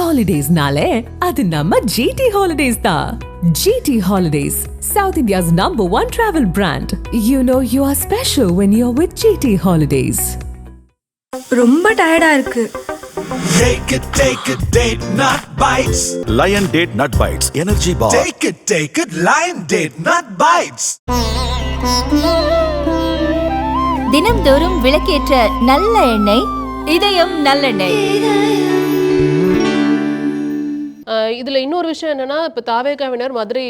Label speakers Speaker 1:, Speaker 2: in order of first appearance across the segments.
Speaker 1: Holidays-nale, adu namma GT Holidays da. GT Holidays, South India's #1 travel brand. You know you are special when you're with GT Holidays.
Speaker 2: ரொம்ப டயர்டா இருக்கு.
Speaker 3: Take it, date nut bites.
Speaker 4: Lion Date Nut Bites, Energy Bar.
Speaker 3: Take it, Lion Date Nut Bites.
Speaker 5: தினம்தோறும் விளக்கேற்ற நல்ல எண்ணெய், இதயம் நல்லெண்ணெய்.
Speaker 6: இதில் இன்னொரு விஷயம் என்னென்னா, இப்போ தாவேகாவினர் மதுரை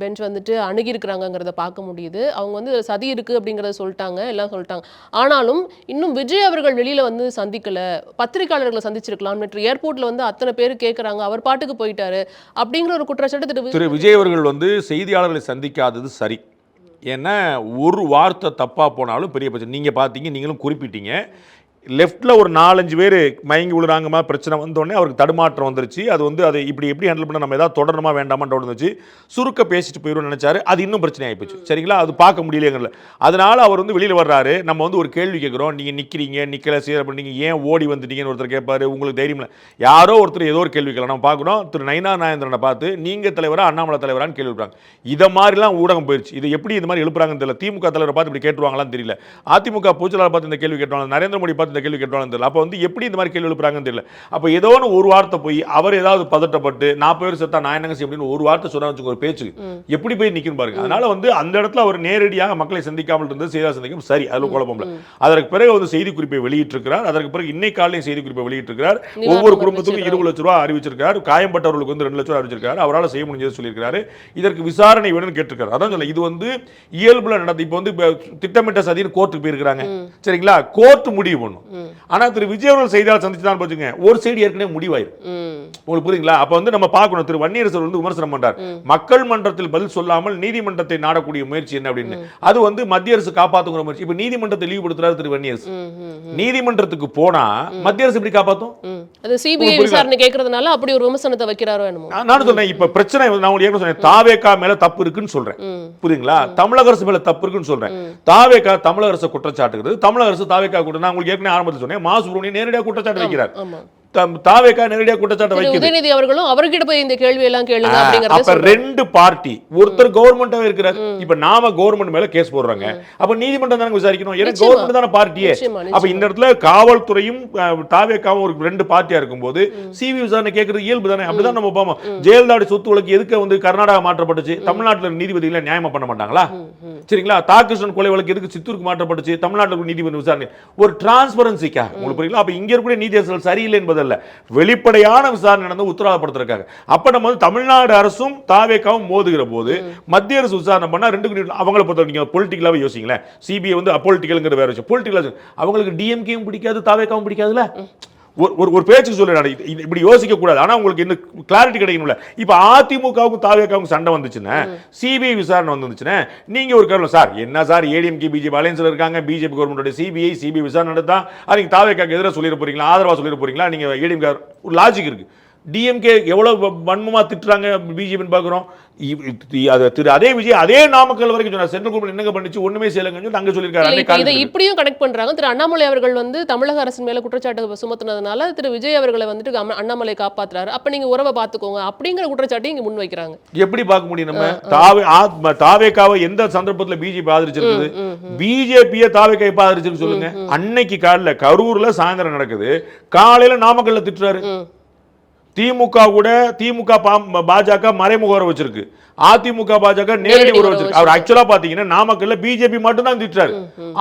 Speaker 6: பெஞ்ச் வந்துட்டு அணுகியிருக்கிறாங்கங்கிறத பார்க்க முடியுது. அவங்க வந்து சதி இருக்குது அப்படிங்கிறத சொல்லிட்டாங்க, எல்லாம் சொல்லிட்டாங்க. ஆனாலும் இன்னும் விஜய் அவர்கள் வெளியில் வந்து சந்திக்கலை, பத்திரிகையாளர்களை சந்திச்சிருக்கலாம். நேற்று ஏர்போர்ட்டில் வந்து அத்தனை பேர் கேட்குறாங்க, அவர் பாட்டுக்கு போயிட்டாரு அப்படிங்கிற ஒரு குற்றச்சாட்டு
Speaker 7: திரு விஜய் அவர்கள் வந்து செய்தியாளர்களை சந்திக்காதது சரி. ஏன்னா ஒரு வார்த்தை தப்பாக போனாலும் பெரிய பிரச்சனை. நீங்கள் பார்த்தீங்க, நீங்களும் குறிப்பிட்டீங்க, லெஃப்ட்டில் ஒரு 4-5 பேர் மயங்கி விழுறாங்கம்மா, பிரச்சனை வந்தோடனே அவருக்கு தடுமாற்றம் வந்துருச்சு. அது வந்து அதை இப்படி எப்படி ஹேண்டில் பண்ண, நம்ம ஏதாவது தொடரணுமா வேண்டாமான்னு வந்துச்சு. சுருக்க பேசிட்டு போயிடும்னு நினச்சாரு. அது இன்னும் பிரச்சனை ஆகிப்போச்சு. சரிங்களா, அது பார்க்க முடியலங்கல்ல. அதனால் அவர் வந்து வெளியில் வர்றாரு. நம்ம வந்து ஒரு கேள்வி கேட்குறோம், நீங்கள் நிற்கிறீங்க, நிற்கலை, சேர பண்ணீங்க, ஏன் ஓடி வந்துட்டீங்கன்னு ஒருத்தர் கேட்பாரு. உங்களுக்கு தைரியம் இல்லை. யாரோ ஒருத்தர் ஏதோ ஒரு கேள்வி கேட்கலாம். நம்ம பார்க்குறோம், திரு நயினார் நாகேந்திரனை பார்த்து நீங்கள் தலைவரா அண்ணாமலை தலைவரான்னு கேள்வி எழுப்புறாங்க. இதை மாதிரிலாம் ஊடகம் போயிடுச்சு. இது எப்படி இந்த மாதிரி எழுப்புறாங்கன்னு தெரியல. திமுக தலைவரை பார்த்து இப்படி கேட்டுருவாங்களான்னு தெரியல. அதிமுக பொதுச்செயலாளர் பார்த்து இந்த கேள்வி கேட்டுவாங்க, நரேந்திர மோடி பார்த்து இந்த கேள்வி கேட்டுவாங்க தெரியல. அப்போ வந்து எப்படி இந்த மாதிரி கேள்வி எழுப்புறாங்கன்னு தெரியல. அப்போ ஏதோ ஒரு வார்த்தை போய் அவர் ஏதாவது பதட்டப்பட்டு 40 பேர் செத்தா நான் என்னங்க செய்ய அப்படின்னு ஒரு வார்த்தை சொன்னா ஒரு பேச்சு எப்படி போய் நிற்கும் பாருங்க. அதனால வந்து அந்த இடத்துல அவர் நேரடியாக மக்களை சந்திக்காமல் இருந்து செய்தியாளர் சந்திக்கும் சரி, அதில் குழப்பம் இல்லை. அதற்கு பிறகு வந்து செய்தி குறிப்பை வெளியிட்டிருக்கிறார். அதற்கு பிறகு இன்னைக்கு காலையும் செய்தி குறிப்பை வெளியிட்டிருக்கிறார். ஒவ்வொரு குடும்பத்துக்கும் 20 லட்ச ரூபாய் அறிவிச்சிருக்காரு. காயம்பட்டவர்களுக்கு வந்து 2 லட்சம் ரூபாய் அறிவிச்சிருக்காரு. அவரால் செய்ய முடிஞ்சது சொல்லியிருக்காரு. இதற்கு விசாரணை வேணும்னு கேட்டிருக்காரு. அதான் சொல்ல, இது வந்து இயல்புல நடந்து இப்போ வந்து திட்டமிட்ட சதின்னு கோர்ட்டுக்கு போயிருக்காங்க. சரிங்களா, கோர்ட் முடிவு பண்ணும். ஆனா திரு விஜய் அவர்கள் செய்தியாளர் சந்திச்சு தான் போச்சுங்க, ஒரு சைடு ஏற்கனவே முடிவாயிரும். உங்களுக்கு புரியுங்களா? அப்ப வந்து நம்ம பார்க்கணும், திரு வன்னியரசர் வந்து விமர்சனம் பண்றார், மக்கள் மன்றத்தில் பதில் சொல்லாமல் நீதிமன்றத்தை நாடக்கூடிய முயற்சி என்ன அப்படின்னு. அது வந்து மத்திய அரசு காப்பாத்துங்கிற முயற்சி. இப்ப நீதிமன்றத்தை இழிவுபடுத்துறாரு திரு வன்னியரசு. நீதிமன்றத்துக்கு போனா மத்திய அரசு எப்படி காப்பாத்தும்? அது சிபிஐ விசாரணை கேட்கறதுனால அப்படி ஒரு விமர்சனத்தை வைக்கிறாரோ என்னமோ. நான் சொல்றேன், இப்ப பிரச்சனை நான் உங்களுக்கு சொன்னேன், தாவேகா மேல தப்பு இருக்குன்னு சொல்றேன். புரியுங்களா? தமிழக அரசு மேல தப்பு இருக்குன்னு சொல்றேன். தாவேகா தமிழக அரசு குற்றச்சாட்டுகிறது. தமிழக அரசு தாவேகா கூட நான் உங்களுக்கு ஏற்கனவே ஆரம்பத்தில் சொன்னேன், மாசுப்ரமணியன் நேரடியாக குற்றச்சாட்டு வைக்கிறார். தாவேகா நேரடியாக குற்றச்சாட்டு வைக்கிறது. உதயநிதி அவர்களும் அவர்கிட்ட போய் இந்த கேள்வி எல்லாம் கேளுங்க அப்படிங்கறது. அப்ப ரெண்டு பார்ட்டி, ஒருத்தர் கவர்மெண்டாவே இருக்கிறார். இப்ப நாம கவர்மெண்ட் மேல கேஸ் போடுறாங்க, அப்ப நீதிமன்றம் தான விசாரிக்கணும். ஏன்னா கவர்மெண்ட் தான பார்ட்டியே. அப்ப இந்த இடத்துல காவல்துறையும் தாவேகாவும் ஒரு ரெண்டு பார்ட்டியா இருக்கும்போது சிவி விசாரணை கேட்கறது இயல்பு தானே. அப்படிதான் நம்ம பாப்போம். ஜெயலலிதா சொத்து வழக்கு எதுக்கு வந்து கர்நாடகா மாற்றப்பட்டுச்சு? தமிழ்நாட்டுல நீதிபதிகளை நியாயமா பண்ண மாட்டாங்களா? சரிங்களா, தாகிருஷ்ணன் கொலை வழக்கு எதுக்கு சித்தூருக்கு மாற்றப்பட்டுச்சு? தமிழ்நாட்டுல நீதிபதி விசாரணை ஒரு டிரான்ஸ்பரன்சிக்கா. உங்களுக்கு புரியுங்களா? அப்ப இங்க இருக்கக்கூடிய நீதியரசர்கள் சரியில்லை என்பது வெளிப்படையான விசாரணை நடந்து உத்தரவாதப்படுத்திருக்காங்க. அப்ப நம்ம வந்து தமிழ்நாடு அரசும் தாவேகாவும் மோதுகிற போது மத்திய அரசு விசாரணை பண்ணா ரெண்டுக்கும் அவங்களை பொறுத்த நீங்க பொலிட்டிக்கலாவே யோசிங்களேன். சிபிஐ வந்து அப்பொலிட்டிக்கல்ங்கிற வேற விஷயம். பொலிட்டிக்கலா அவங்களுக்கு டிஎம்கேயும் பிடிக்காது, தாவேகாவும் பிடிக்காதுல்ல. ஒரு பேச்சுக்கு சொல்ல இப்படி யோசிக்க கூடாது. ஆனா உங்களுக்கு இன்னும் கிளாரிட்டி கிடைக்கணும்ல. இப்ப அதிமுகவுக்கும் தாவேகாவுக்கும் சண்டை வந்துச்சுன்னா, சிபிஐ விசாரணை வந்துச்சுன்னா, நீங்க ஒரு கருத்து சார் என்ன சார் ஏடிஎம்கே பிஜேபி அலையன்ஸ்ல இருக்காங்க, பிஜேபி கவர்மெண்டோட சிபிஐ விசாரணை நடத்தா நீங்க தாவேகாக்கு எதிராக சொல்லிட போறீங்களா, ஆதரவா சொல்லிட போறீங்களா? நீங்க ஏடிஎம்கே ஒரு லாஜிக் இருக்கு. டிஎம்கே எவ்வளவு வன்மமா திட்டுறாங்க பிஜேபி பார்க்கிறோம். அதே விஜய் அதே நாமக்கல் வரைக்கும் சொன்னார், சென்ட்ரல் கவர்மெண்ட் என்னங்க பண்ணிச்சு, ஒண்ணுமே செய்யலங்கன்னு அங்க சொல்லியிருக்காரு. இதை இப்படியும் கனெக்ட் பண்றாங்க. திரு அண்ணாமலை அவர்கள் வந்து தமிழக அரசின் மேல குற்றச்சாட்டு சுமத்துனதுனால திரு விஜய் அவர்களை வந்துட்டு அண்ணாமலை காப்பாத்துறாரு, அப்ப நீங்க உறவை பாத்துக்கோங்க அப்படிங்கிற குற்றச்சாட்டை இங்க முன் வைக்கிறாங்க. எப்படி பார்க்க முடியும்? நம்ம தாவேகாவை எந்த சந்தர்ப்பத்தில் பிஜேபி ஆதரிச்சிருக்குது? பிஜேபியை தாவேகா எப்ப ஆதரிச்சிருக்கு சொல்லுங்க? அன்னைக்கு காலையில கரூர்ல சாயந்தரம் நடக்குது, காலையில நாமக்கல்ல திட்டுறாரு. திமுக கூட திமுக பாஜக மறைமுக உறவு வச்சிருக்கு, அதிமுக பாஜக நேரடி உறவு வச்சிருக்கு. அவர் ஆக்சுவலா பாத்தீங்கன்னா நாமக்கல்ல பிஜேபி மட்டும் தான் திட்டுறாரு,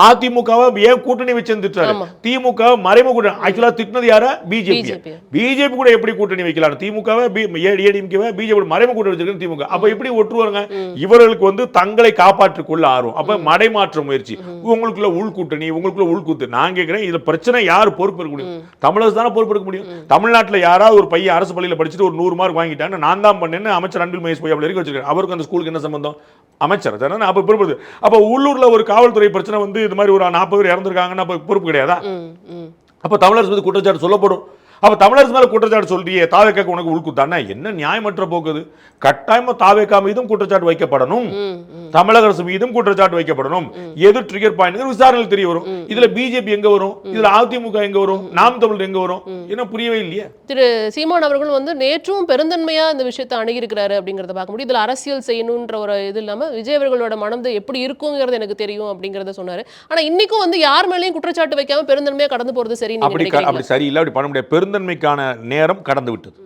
Speaker 7: அதிமுகவை ஏன் கூட்டணி வச்சு திட்டுறாரு. திமுக மறைமுக ஆக்சுவலா திட்டினது யாரா? பிஜேபி கூட எப்படி கூட்டணி வைக்கலாம்? திமுகவை ஏடிஎம்கேவை பிஜேபி மறைமுக கூட்டணி வச்சிருக்கு திமுக. அப்ப எப்படி ஒட்டுவாங்க? இவர்களுக்கு வந்து தங்களை காப்பாற்றிக் கொள்ள ஆர்வம். அப்ப மடைமாற்ற முயற்சி, உங்களுக்குள்ள உள்கூட்டணி, உங்களுக்குள்ள உள்கூத்து. நான் கேட்கிறேன், இதுல பிரச்சனை யாரு பொறுப்பு எடுக்க முடியும்? தமிழக தானே பொறுப்பு எடுக்க முடியும். தமிழ்நாட்டில் யாராவது ஒரு பையன் அரசு பள்ளியில் படிச்சுட்டு ஒரு 100 மார்க் வாங்கிட்டாங்க, நான் தான் பண்ணேன்னு அமைச்சர் அன்பில் மகேஷ் போய் அப்படி வச்சிருக்காரு. அவருக்கு அந்த ஸ்கூலுக்கு என்ன சம்பந்தம்? அமைச்சர் தானே. அப்ப பொறுப்பு. அப்ப உள்ளூர்ல ஒரு காவல்துறை பிரச்சனை வந்து இந்த மாதிரி ஒரு 40 பேர் இறந்துருக்காங்கன்னா பொறுப்பு கிடையாதா? அப்ப தமிழர் மீது குற்றச்சாட்டு சொல்லப்படும். அப்ப தமிழரசு மேல குற்றச்சாட்டு சொல்றியே தாவேக்காக்கு உனக்கு உள்குத்தானே, என்ன நியாயமற்ற போக்குது? கட்டாயமா தாவேக்கா மீதும் குற்றச்சாட்டு வைக்கப்படணும், தமிழக அரசு மீதும் குற்றச்சாட்டு வைக்கப்படணும். எது ட்ரிகர் பாயிண்ட் விசாரணையில் தெரிய வரும். இதுல பிஜேபி எங்க வரும், இதுல அதிமுக எங்க வரும், நாம் தமிழர் எங்க வரும், என்ன புரியவே இல்லையா?
Speaker 6: திரு சீமான் அவர்கள் வந்து நேற்றும் பெருந்தன்மையா இந்த விஷயத்தை அணுகியிருக்கிறாரு அப்படிங்கறத பார்க்க முடியும். இதுல அரசியல் செய்யணும்ன்ற ஒரு இது இல்லாம விஜய் அவர்களோட மனது எப்படி இருக்குங்கிறது எனக்கு தெரியும் அப்படிங்கறத சொன்னாரு. ஆனா இன்னைக்கும் வந்து யார் மேலேயும் குற்றச்சாட்டு வைக்காம பெருந்தன்மையா கடந்து போறது சரி?
Speaker 7: அப்படி சரியில்லை, அப்படி பண்ண முடியாது. பெருந்தன்மைக்கான நேரம் கடந்து விட்டது.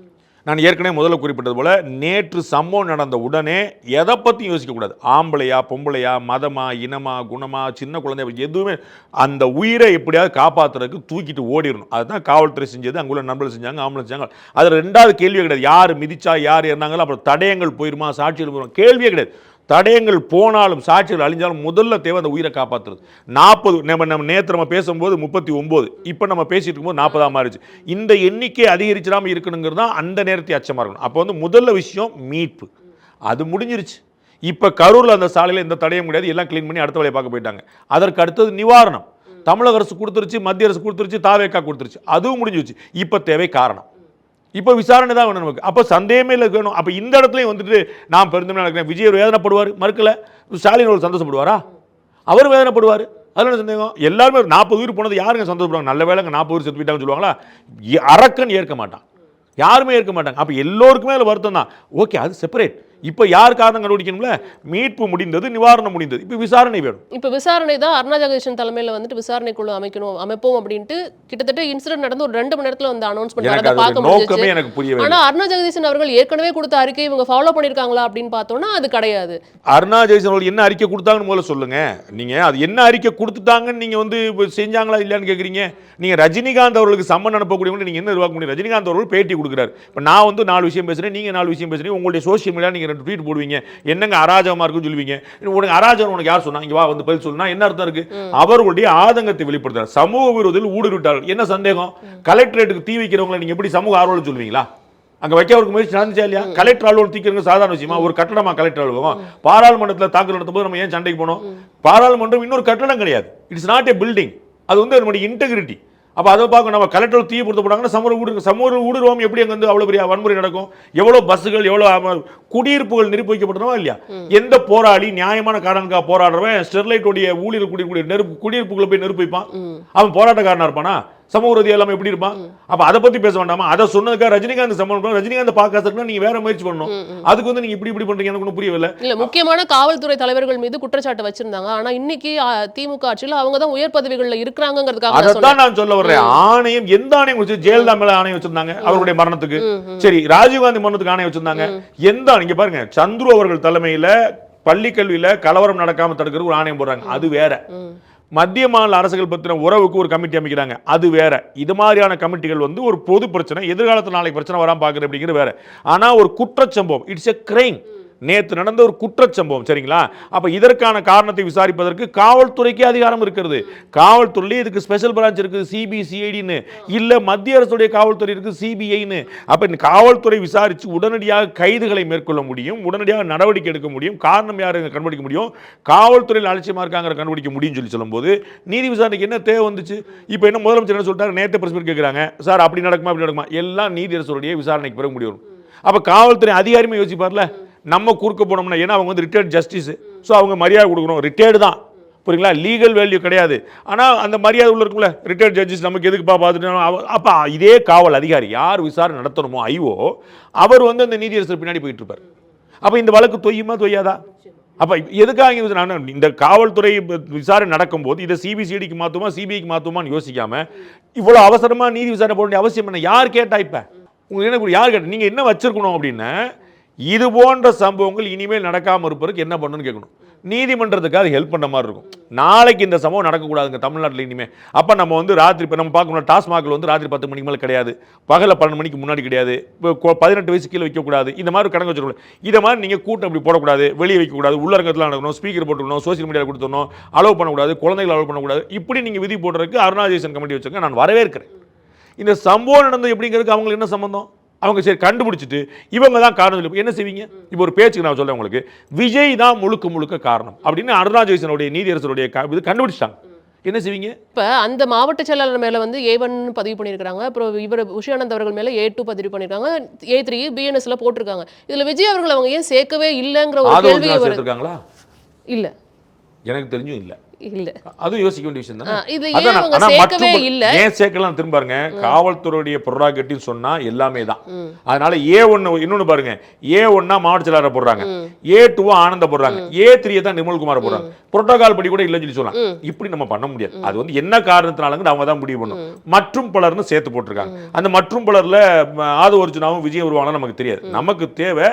Speaker 7: நான் ஏற்கனவே முதல்ல குறிப்பிட்டது போல நேற்று சம்பவம் நடந்த உடனே எதை பற்றியும் யோசிக்கக்கூடாது. ஆம்பளையா பொம்பளையா மதமா இனமா குணமா சின்ன குழந்தை எதுவுமே, அந்த உயிரை எப்படியாவது காப்பாற்றுறதுக்கு தூக்கிட்டு ஓடிடணும். அதுதான் காவல்துறை செஞ்சது, அங்குள்ள நண்பர்கள் செஞ்சாங்க, ஆம்பளை செஞ்சாங்க. அதில் ரெண்டாவது கேள்வியே கிடையாது. யார் மிதிச்சா யார் இருந்தாங்களோ அப்புறம் தடயங்கள் போயிருமா சாட்சிகள் போயிருமா கேள்வியே கிடையாது. தடயங்கள் போனாலும் சாட்சிகள் அழிஞ்சாலும் முதல்ல தேவை அந்த உயிரை காப்பாற்றுறது. 40 நம்ம நேற்று நம்ம பேசும்போது 39, இப்போ நம்ம பேசிட்டு இருக்கும்போது 40 மாறிடுச்சு. இந்த எண்ணிக்கை அதிகரிச்சிடாமல் இருக்கணுங்கிறது தான் அந்த நேரத்தை அச்சமாக இருக்கணும். அப்போ வந்து முதல்ல விஷயம் மீட்பு, அது முடிஞ்சிருச்சு. இப்போ கரூரில் அந்த சாலையில் எந்த தடயம் கிடையாது, எல்லாம் க்ளீன் பண்ணி அடுத்த வேலையை பார்க்க போயிட்டாங்க. அதற்கு அடுத்தது நிவாரணம் தமிழக அரசு கொடுத்துருச்சு, மத்திய அரசு கொடுத்துருச்சு, தாவேக்கா கொடுத்துருச்சு, அதுவும் முடிஞ்சிருச்சு. இப்போ தேவை காரணம், இப்போ விசாரணை தான் வேணும் நமக்கு. அப்போ சந்தேகமே இல்லை வேணும். அப்போ இந்த இடத்துலையும் வந்துட்டு நான் பெருந்தன்மை நடக்கிறேன், விஜய் வேதனைப்படுவார் மறுக்கல, ஸ்டாலின் ஒரு சந்தோஷப்படுவாரா? அவர் வேதனைப்படுவார், அதில் என்ன சந்தேகம்? எல்லாருமே 40 உயிர் போனது யாருங்க சந்தோஷப்படுவாங்க? நல்ல வேலைங்க 40 உயிர் செத்து போயிட்டாங்கன்னு சொல்லுவாங்களா? அரக்கன் ஏற்க மாட்டான், யாருமே ஏற்க மாட்டாங்க. அப்போ எல்லோருக்குமே அதில் வருத்தம் தான். ஓகே, அது செப்பரேட். இப்போ யார் காரணம் கண்டுபிடிக்கணும்ல? மீட்பு முடிந்தது, நிவாரணம் முடிந்தது, இப்போ விசாரணை வேணும். இப்போ
Speaker 6: விசாரணை தான் அருணா ஜெகதீஷன் தலைமையில் வந்துட்டு விசாரணை குழு அமைப்போம் அப்படின்ட்டு கிட்டத்தட்ட இன்சிடென்ட் நடந்து ஒரு 2 மணி நேரத்தில் வந்து அனௌன்ஸ் பண்ணாங்க. பார்க்க முடிஞ்சது. எனக்கு புரியவே. ஆனால் அருணா ஜெகதீஷன் அவர்கள் ஏற்கனவே கொடுத்த அறிக்கை இவங்க ஃபாலோ பண்ணியிருக்காங்களா அப்படின்னு பார்த்தோம்னா அது கிடையாது.
Speaker 7: அருணா ஜெகதீஷன் அவர்கள் என்ன அறிக்கை கொடுத்தாங்கன்னு முதல்ல சொல்லுங்க. நீங்க அது என்ன அறிக்கை கொடுத்துட்டாங்கன்னு நீங்க வந்து செஞ்சாங்களா இல்லையான்னு கேட்குறீங்க. நீங்க ரஜினிகாந்த் அவர்களுக்கு சம்மன் அனுப்பக்கூடியவங்க நீங்க என்ன உருவாக்க முடியும்? ரஜினிகாந்த் அவர்கள் பேட்டி கொடுக்குறாரு. இப்போ நான் வந்து 4 விஷயம் பேசுறேன், நீங்க 4 விஷயம் பேசுறீங்க, உங்களுடைய சோசியல் மீடியா நீங்க 2 ட்வீட் போடுவீங்க, என்னங்க அராஜகமா இருக்குன்னு சொல்லுவீங்க. உனக்கு அராஜகம் உனக்கு யார் சொன்னா? இங்க வா வந்து பதில் சொல்லுனா என்ன அர்த்தம் இருக்கு? அவர்களுடைய ஆதங்கத்தை வெளிப்படுத்துறார். சமூக விரோதிகள் ஊடுருவிட்டார்கள். என்ன சந்தேகம்? கலெக்டரேட்டுக்கு தீ வைக்கிறவங்களை நீங்க எப்படி சமூக ஆர்வலர் சொல்லுவீங்களா? அங்க வைக்க அவருக்கு முயற்சி நடந்துச்சா இல்லையா? கலெக்டர் ஆளுநர் தீக்கிறவங்க சாதாரண விஷயமா? ஒரு கட்டடமா கலெக்டர் அலுவலகம்? பாராளுமன்றத்தில் தாக்கல் நடத்தும் போது நம்ம ஏன் சண்டைக்கு போனோம்? பாராளுமன்றம் இன்னொரு கட்டடம் கிடையாது, இட்ஸ் நாட் ஏ பில்டிங். அது வந்து நம்முடைய இன்டெகிரிட்டி. அப்போ அதை பார்க்க நம்ம கலெக்டர் தீ பொறுத்த போனாங்கன்னா சமூக ஊடுருவாமல் எப்படி அங்கே வந்து அவ்வளோ பெரிய வன்முறை நடக்கும்? எவ்வளோ பஸ்ஸுகள், எவ்வளோ குடியிருப்புகள் நிரப்பி வைக்கப்பட்டனவா இல்லையா? எந்த போராளி நியாயமான காரணங்களுக்காக போராடுறவன் ஸ்டெர்லைட்டோடைய ஊழியர் குடியிருப்புகளை போய் நெருப்பு வைப்பான்? அவன் போராட்டக்காரனா இருப்பானா? சமூக ரீதியாக எல்லாமே எப்படி இருப்பான்? அப்ப அதை பத்தி பேச வேண்டாமா? அதை சொன்னதுக்காக ரஜினிகாந்த் சம்பளம், ரஜினிகாந்த் பார்க்க நீங்க வேற முயற்சி பண்ணணும். அதுக்கு வந்து நீங்க இப்படி பண்றீங்க, எனக்கு ஒன்றும் புரியவில்லை.
Speaker 6: இல்ல, முக்கியமான காவல்துறை தலைவர்கள் மீது குற்றச்சாட்டு வச்சிருந்தாங்க. ஆனா இன்னைக்கு திமுக ஆட்சியில் அவங்க தான் உயர் பதவிகளில் இருக்கிறாங்கிறதுக்காக
Speaker 7: அதான் நான் சொல்ல வர்றேன். ஆணையம் எந்த ஆணையம் வச்சு? ஜெயலலிதா மேல ஆணையம் வச்சிருந்தாங்க அவருடைய மரணத்துக்கு. சரி, ராஜீவ்காந்தி மரணத்துக்கு ஆணையம் வச்சிருந்தாங்க. எந்த நீங்க பாருங்க, சந்துரு அவர்கள் தலைமையில பள்ளி கல்வியில கலவரம் நடக்காம தடுக்கிறது ஒரு ஆணையம் போடுறாங்க, அது வேற. மத்திய மாநில அரசுகள் பற்றின உறவுக்கு ஒரு கமிட்டி அமைக்கிறாங்க, அது வேற. இது மாதிரியான கமிட்டிகள் வந்து ஒரு பொது பிரச்சனை, எதிர்காலத்தில் நாளைக்கு பிரச்சனை வராமல் பார்க்குறது அப்படிங்கிறது வேற. ஆனால் ஒரு குற்றச்சம்பவம், இட்ஸ் எ கிரைம். நேற்று நடந்த ஒரு குற்றச்சம்பவம், சரிங்களா? அப்போ இதற்கான காரணத்தை விசாரிப்பதற்கு காவல்துறைக்கு அதிகாரம் இருக்கிறது. காவல்துறையிலே இதுக்கு ஸ்பெஷல் பிரான்ச் இருக்குது, சிபிசிஐடின்னு. இல்லை மத்திய அரசுடைய காவல்துறை இருக்குது, சிபிஐன்னு. அப்போ இந்த காவல்துறை விசாரித்து உடனடியாக கைதுகளை மேற்கொள்ள முடியும், உடனடியாக நடவடிக்கை எடுக்க முடியும். காரணம் யாருங்க கண்டுபிடிக்க முடியும்? காவல்துறையில் அலட்சியமாக இருக்காங்க கண்டுபிடிக்க முடியும்னு சொல்லும்போது நீதி விசாரணைக்கு என்ன தேவை வந்துச்சு? இப்போ என்ன முதலமைச்சர் என்ன சொல்லிட்டாரு? நேற்று பிரஸ் மீட் கேட்குறாங்க, சார் அப்படி நடக்குமா அப்படி நடக்குமா? எல்லாம் நீதி அரசுடைய விசாரணைக்கு பிறகு முடியும். அப்போ காவல்துறை அதிகாரியுமே யோசிப்பார்ல, நம்ம குறுக்க போனோம்னா, ஏன்னா அவங்க வந்து ரிட்டையர்ட் ஜஸ்டிஸ், ஸோ அவங்க மரியாதை கொடுக்கணும், ரிட்டையர்டு தான், புரியுங்களா? லீகல் வேல்யூ கிடையாது. ஆனால் அந்த மரியாதை உள்ள இருக்குல்ல, ரிட்டையர்ட் ஜட்ஜஸ் நமக்கு எதுக்குப்பா பார்த்துட்டு. அப்போ இதே காவல் அதிகாரி யார் விசாரணை நடத்தணுமோ, ஐஓ, அவர் வந்து அந்த நீதியரசர் பின்னாடி போயிட்டு இருப்பார். அப்போ இந்த வழக்கு தொய்யுமா தொய்யாதா? அப்போ எதுக்காக இந்த காவல்துறை விசாரணை நடக்கும்போது இதை சிபிசிஐடிக்கு மாற்றுமா சிபிஐக்கு மாற்றுமான்னு யோசிக்காம இவ்வளோ அவசரமாக நீதி விசாரணை போட வேண்டிய அவசியம் என்ன? யார் கேட்டா? இப்போ உங்களுக்கு என்ன, யார் கேட்ட? நீங்கள் என்ன வச்சிருக்கணும் அப்படின்னா, இது போன்ற சம்பவங்கள் இனிமேல் நடக்காமல் இருப்பதற்கு என்ன பண்ணணும்னு கேட்கணும். நீதிமன்றத்துக்கு அது ஹெல்ப் பண்ண மாதிரி இருக்கும். நாளைக்கு இந்த சம்பவம் நடக்கக்கூடாதுங்க தமிழ்நாட்டில் இனிமேல். அப்போ நம்ம வந்து ராத்திரி, இப்போ நம்ம பார்க்கணும், டாஸ்மாகில் வந்து ராத்திரி 10 மணிக்கு மேலே கிடையாது, பகலில் 12 மணிக்கு முன்னாடி கிடையாது, இப்போ 18 வயசு கீழே வைக்கக்கூடாது, இந்த மாதிரி கணக்கு வச்சுக்கூடாது. இதை மாதிரி நீங்கள் கூட்டம் அப்படி போடக்கூடாது, வெளியே வைக்கக்கூடாது, உள்ளரங்கத்தில் நடக்கணும், ஸ்பீக்கர் போட்டுக்கணும், சோசியல் மீடியாவில் கொடுத்துடணும், அலோவ் பண்ணக்கூடாது, குழந்தைகள் அலோவ் பண்ணக்கூடாது. இப்படி நீங்கள் விதி போடுறதுக்கு அருணா ஜெகதீஷன் கமிட்டி வச்சுருங்க, நான் வரவேற்கிறேன். இந்த சம்பவம் நடந்தது எப்படிங்கிறதுக்கு அவங்களுக்கு என்ன சம்பந்தம்? அவங்க சரி கண்டுபிடிச்சிட்டு இவங்க தான் காரணம் என்ன செய்வீங்க? இப்போ ஒரு பேச்சுக்கு நான் சொல்றேன் உங்களுக்கு, விஜய் தான் முழுக்க முழுக்க காரணம் அப்படின்னு அருணா ஜெகதீஷனுடைய நீதியரசருடைய இது கண்டுபிடிச்சிட்டாங்க. என்ன செய்வீங்க?
Speaker 6: இப்போ அந்த மாவட்ட செயலாளர் மேல வந்து A1 பதிவு பண்ணியிருக்காங்க. அப்புறம் இவர் உஷியானந்த் அவர்கள் மேல A2 பதிவு பண்ணியிருக்காங்க. A3 BNSல போட்டிருக்காங்க. இதுல விஜய் அவர்கள் அவங்க ஏன் சேர்க்கவே இல்லைங்கிற ஒரு
Speaker 7: ஆதவ
Speaker 6: கேள்வி
Speaker 7: அர்ஜுனா சேர்த்திருக்காங்களா?
Speaker 6: இல்ல
Speaker 7: எனக்கு தெரிஞ்சும் இல்ல.
Speaker 6: இல்ல
Speaker 7: அதுவும் யோசிக்க வேண்டிய விஷயம் தானே.
Speaker 6: இது ஏன் அவங்க சேர்க்கவே இல்ல?
Speaker 7: ஏன் சேர்க்கலாம் திரும்ப பாருங்க, காவல்துறையுடைய ப்ரெரோகேட்டிவ் சொன்னா எல்லாமே தான். அதனால A1 இன்னொன்னு பாருங்க, A1 மாவட்ட செயலாளர் போடுறாங்க, A2 ஆனந்த போடுறாங்க, A3 தான் நிர்மல்குமார் போடுறாங்க. புரோட்டோகால் படி கூட இல்லைன்னு சொல்லி சொல்லலாம். இப்படி நம்ம பண்ண முடியாது. அது வந்து என்ன காரணத்தினால அவங்க தான் முடிவு பண்ணும். மற்றும் பலர்னு சேர்த்து போட்டிருக்காங்க. அந்த மற்றும் பலர்ல ஆதவ அர்ஜுனாவும் விஜய் வருவாங்க நமக்கு தெரியாது. நமக்கு தேவை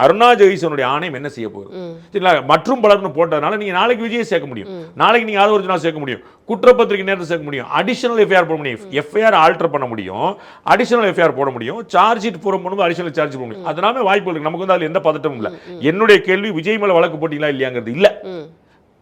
Speaker 7: அருணா ஜெகதீசனுடைய ஆணையம் என்ன செய்ய போகுது. சரிங்களா? மற்றும் பலர்னு போட்டதுனால நீங்க நாளைக்கு விஜயை சேர்க்க முடியும், நாளைக்கு நீங்க ஆதவ அர்ஜுனா சேர்க்க முடியும், குற்றப்பத்திரிகை நேரத்தை சேர்க்க முடியும், அடிஷனல் எஃப்ஐஆர் போட முடியும், எஃப்ஐஆர் ஆல்டர் பண்ண முடியும், அடிஷனல் எஃப்ஐஆர் போட முடியும், சார்ஜ் ஷீட் போடும்போது அடிஷனல் சார்ஜ் போட முடியும். அதனால வாய்ப்பு இருக்கு. நமக்கு வந்து அதுல எந்த பதட்டமும் இல்லை. என்னுடைய கேள்வி விஜய் மேல வழக்கு போட்டீங்களா இல்லையாங்கிறது இல்ல.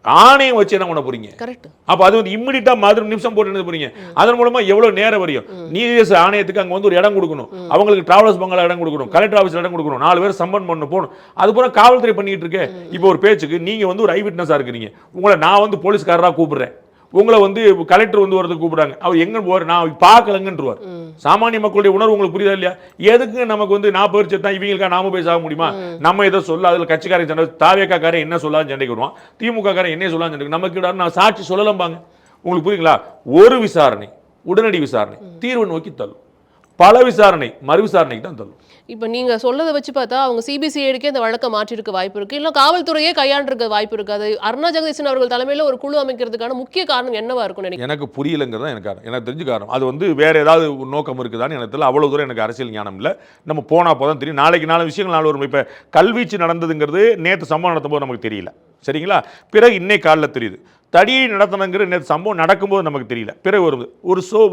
Speaker 7: ஆணையம் வச்சு என்ன பண்ண போறீங்க?
Speaker 6: கரெக்ட்.
Speaker 7: அப்ப அது வந்து இம்மிடியட்டா மாதிரி நிமிஷம் போட்டு என்ன போறீங்க? அதன் மூலமா எவ்வளவு நேரம் வரையும்? நீதியரசு ஆணையத்துக்கு அங்க வந்து ஒரு இடம் கொடுக்கணும், அவங்களுக்கு டிராவலர்ஸ் பங்களா இடம் கொடுக்கணும், கலெக்டர் ஆஃபீஸ்ல இடம் கொடுக்கணும், 4 பேர் சம்பன் பண்ண போகணும். அது பூரா காவல்துறை பண்ணிட்டு இருக்கு. இப்போ ஒரு பேச்சுக்கு நீங்க வந்து ஒரு ஐ விட்னஸா இருக்கிறீங்க, உங்களை நான் வந்து போலீஸ்காரரா கூப்பிடுறேன், உங்களை வந்து கலெக்டர் வந்து வரதுக்கு கூப்பிடுறாங்க, அவர் எங்க போற நான் பார்க்கலங்கன்றுவார். சாமானிய மக்களுடைய உணர்வு உங்களுக்கு புரியுதா இல்லையா? எதுக்கு நமக்கு வந்து 40 பேர் செத்தா இவங்களுக்கா நாம போய் சாக முடியுமா? நம்ம ஏதோ சொல்ல அதுல கட்சிக்காரன் சண்டை, தாவேக்காரன் என்ன சொல்லான்னு சண்டைக்கு வருவான், திமுக காரன் என்ன சொல்லான்னு சண்டைக்கு, நமக்கு நான் சாட்சி சொல்லலம்பாங்க. உங்களுக்கு புரியுங்களா? ஒரு விசாரணை உடனடி விசாரணை தீர்வு நோக்கி தள்ளும், பல விசாரணை மறு விசாரணைக்கு தான் தள்ளும்.
Speaker 6: இப்போ நீங்க சொல்றதை வச்சு பார்த்தா அவங்க சிபிசிஐடிக்கே இந்த வழக்கை மாற்றிருக்க வாய்ப்பு இருக்கு, இல்லை காவல்துறையே கையாண்டிருக்க வாய்ப்பு இருக்கு. அது அருணா ஜெகதீசன் அவர்கள் தலைமையில் ஒரு குழு அமைக்கிறதுக்கான முக்கிய காரணம் என்னவா இருக்கும் நினைக்கிறேன்?
Speaker 7: எனக்கு புரியலங்கிறது எனக்கு காரணம், எனக்கு தெரிஞ்ச காரணம். அது வந்து வேற ஏதாவது நோக்கம் இருக்குதான்னு எனக்கு தெரியல. அவ்வளவு தூரம் எனக்கு அரசியல் ஞானம் இல்லை. நம்ம போனா போதான் தெரியும். நாளைக்கு 4 விஷயங்கள் 4 வரும். இப்போ கல்வீச்சு நடந்ததுங்கிறது நேற்று சம்பவம் நடத்தும் போது நமக்கு தெரியல, சரிங்களா? பிறகு இன்னைக்கு காலையில் தெரியுது. தடியை நடத்தணுங்கிற நேற்று சம்பவம் நடக்கும்போது நமக்கு தெரியல, பிறகு வருது.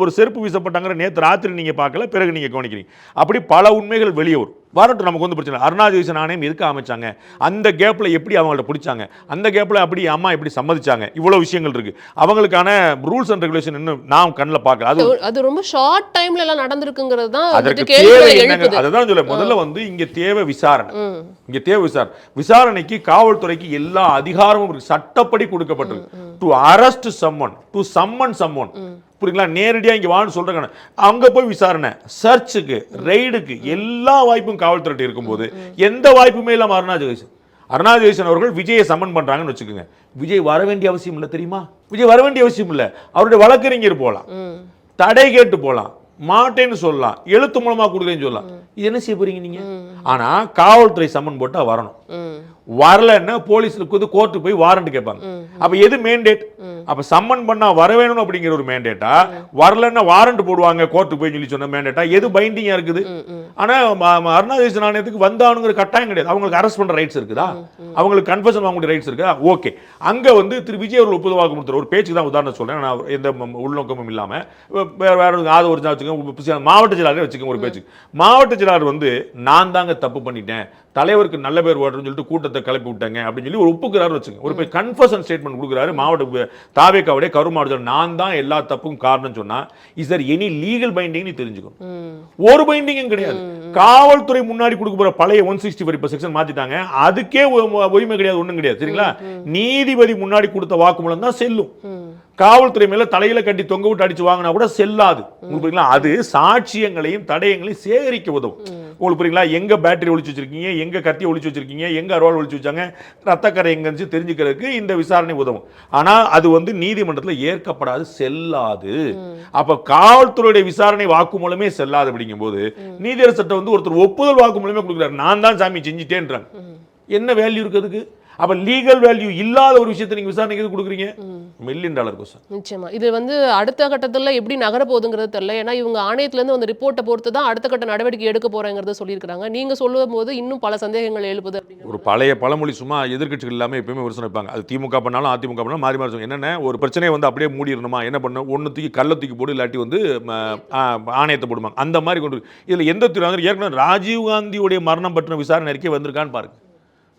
Speaker 7: ஒரு செருப்பு வீசப்பட்டாங்கிற நேற்று ராத்திரி நீங்க பார்க்கல, பிறகு நீங்க கவனிக்கிறீங்க. அப்படி பல உண்மைகள் வெளியே வரும். வரட்டும், நமக்கு வந்து பிரச்சனை. அருணா ஜெகதீசன் ஆணையம் எதுக்கு அமைச்சாங்க, அந்த கேப்ல எப்படி அவங்கள்ட்ட பிடிச்சாங்க, அந்த கேப்ல அப்படி அம்மா எப்படி சம்மதிச்சாங்க, இவ்வளவு விஷயங்கள் இருக்கு. அவங்களுக்கான ரூல்ஸ் அண்ட் ரெகுலேஷன் இன்னும் நாம் கண்ணில் பார்க்கல. அது
Speaker 6: ரொம்ப ஷார்ட் டைம்ல எல்லாம் நடந்திருக்குங்கிறது தான்
Speaker 7: அதற்கு தேவை என்னங்க? அதுதான் சொல்ல முதல்ல வந்து இங்க தேவை விசாரணை. இங்க தேவை விசாரணைக்கு காவல்துறைக்கு எல்லா அதிகாரமும் இருக்கு, சட்டப்படி கொடுக்கப்பட்டிருக்கு. To arrest summon, to summon summon, புரியுங்களா? நேரடியா இங்க வான்னு சொல்றாங்க, அங்க போய் விசாரணை, சர்ச்சுக்கு, ரெய்டுக்கு எல்லா வாய்ப்பும் காவல்துறை இருக்கும்போது எந்த வாய்ப்புமே இல்லாம அருணா ஜெகதீசன் அவர்கள் விஜயை சம்மன் பண்றாங்கன்னு வச்சுக்கோங்க. விஜய் வர வேண்டிய அவசியம் இல்லை தெரியுமா? விஜய் வர வேண்டிய அவசியம் இல்லை. அவருடைய வழக்கறிஞர் போலாம், தடை கேட்டு போலாம், மாட்டேன்னு சொல்லலாம், எழுத்து மூலமா கொடுக்குறேன்னு சொல்லலாம். இது என்ன செய்ய போறீங்க நீங்க? ஆனா காவல்துறை சம்மன் போட்டா வரணும். வரலன்னா போலீஸ்க்கு கோர்ட்டு போய் வாரண்ட் கேட்பாங்க. அப்ப எது மேண்டேட்? அப்ப சம்மன் பண்ணா வர வேணும் அப்படிங்கிற ஒரு மேண்டேட்டா, வரலன்னா வாரண்ட் போடுவாங்க கோர்ட்டு போய் சொல்லி சொன்ன மேண்டேட்டா, எது பைண்டிங்கா இருக்குது? ஆனா அருணா ஜெகதீசன் ஆணையத்துக்கு வந்தானுங்கிற கட்டாயம் கிடையாது. அவங்களுக்கு அரெஸ்ட் பண்ற ரைட்ஸ் இருக்குதா, அவங்களுக்கு கன்ஃபெஷன் வாங்கக்கூடிய ரைட்ஸ் இருக்குதா? ஓகே, அங்க வந்து திரு விஜய் அவர்கள் ஒப்புதல் வாக்கு கொடுத்தார். ஒரு பேச்சுக்கு தான் உதாரணம் சொல்றேன், நான் எந்த உள்நோக்கமும் இல்லாம. வேற ஆதவ அர்ஜுனா வச்சுக்கோங்க, மாவட்ட செயலாளர் வச்சுக்கோங்க. ஒரு பேச்சுக்கு மாவட்ட செயலாளர் வந்து நான் தாங்க தப்பு பண்ணிட்டேன், தலைவருக்கு நல்ல பேர் ஓட்டுன்னு சொல்லிட்டு கூட்டத்தை கிளப்பி விட்டாங்க அப்படின்னு சொல்லி ஒரு ஒப்புக்கிறாரு வச்சுங்க. ஒரு கன்ஃபெஷன் ஸ்டேட்மெண்ட் கொடுக்குறாரு மாவட்ட தாவேக்காவுடைய கருமாவட்ட, நான் தான் எல்லா தப்புக்கும் காரணம் சொன்னா, is there any legal binding தெரிஞ்சுக்கணும். ஒரு பைண்டிங்கும் கிடையாது. காவல்துறை முன்னாடி கொடுக்க போற பழைய 165 செக்ஷன் மாத்திட்டாங்க, அதுக்கே உரிமை கிடையாது, ஒண்ணும் கிடையாது, சரிங்களா? நீதிபதி முன்னாடி கொடுத்த வாக்குமூலம் தான் செல்லும். காவல்துறை மேல தலையில கட்டி தொங்க விட்டு அடிச்சு வாங்கினா கூட செல்லாது. உங்களுக்கு புரியுங்களா? அது சாட்சியங்களையும் தடயங்களையும் சேகரிக்க உதவும். உங்களுக்கு புரியுங்களா? எங்க பேட்டரி ஒளிச்சு வச்சிருக்கீங்க, எங்க கத்தி ஒளிச்சு வச்சிருக்கீங்க, எங்க அருவாள் ஒளிச்சு வச்சாங்க, ரத்தக்கரை எங்க இருந்துச்சு தெரிஞ்சுக்கிறதுக்கு இந்த விசாரணை உதவும். ஆனா அது வந்து நீதிமன்றத்தில் ஏற்கப்படாது, செல்லாது. அப்ப காவல்துறையுடைய விசாரணை வாக்குமூலமே செல்லாது. அப்படிங்கும் போது நீதியரசர்கிட்ட வந்து ஒருத்தர் ஒப்புதல் வாக்குமூலமே கொடுக்குறாரு, நான் தான் சாமி செஞ்சுட்டேன்றாங்க. என்ன வேல்யூ இருக்குதுக்கு? அப்ப லீகல் வேல்யூ இல்லாத ஒரு விஷயத்தை நீங்க விசாரணைக்கு கொடுக்குறீங்க. $1 மில்லியன் கொஸ்டின்.
Speaker 6: நிச்சயமா இது வந்து அடுத்த கட்டத்துல எப்படி நகர போகுதுங்கிறது தெரியல. ஏன்னா இவங்க ஆணையத்துல இருந்து அந்த ரிப்போர்ட்டை பொறுத்து தான் அடுத்த கட்ட நடவடிக்கை எடுக்க போறேங்கிறத சொல்லியிருக்காங்க. நீங்க சொல்லும் போது இன்னும் பல சந்தேகங்கள் எழுப்புது.
Speaker 7: ஒரு பழைய பழமொழி, சும்மா எதிர்க்கட்சிகள் எல்லாமே எப்பயுமே விமர்சனம் வைப்பாங்க. அது திமுக பண்ணாலும் அதிமுக பண்ணாலும் மாறி மாறி என்னென்ன ஒரு பிரச்சனையை வந்து அப்படியே மூடிடணுமா, என்ன பண்ண ஒன்று தூக்கி கல்ல தூக்கி போடு, இல்லாட்டி வந்து ஆணையத்தை போடுவாங்க. அந்த மாதிரி கொண்டு இதுல எந்த ஏற்கனவே ராஜீவ்காந்தியுடைய மரணம் பற்றின விசாரணை அறிக்கை வந்திருக்கான்னு பாருங்க,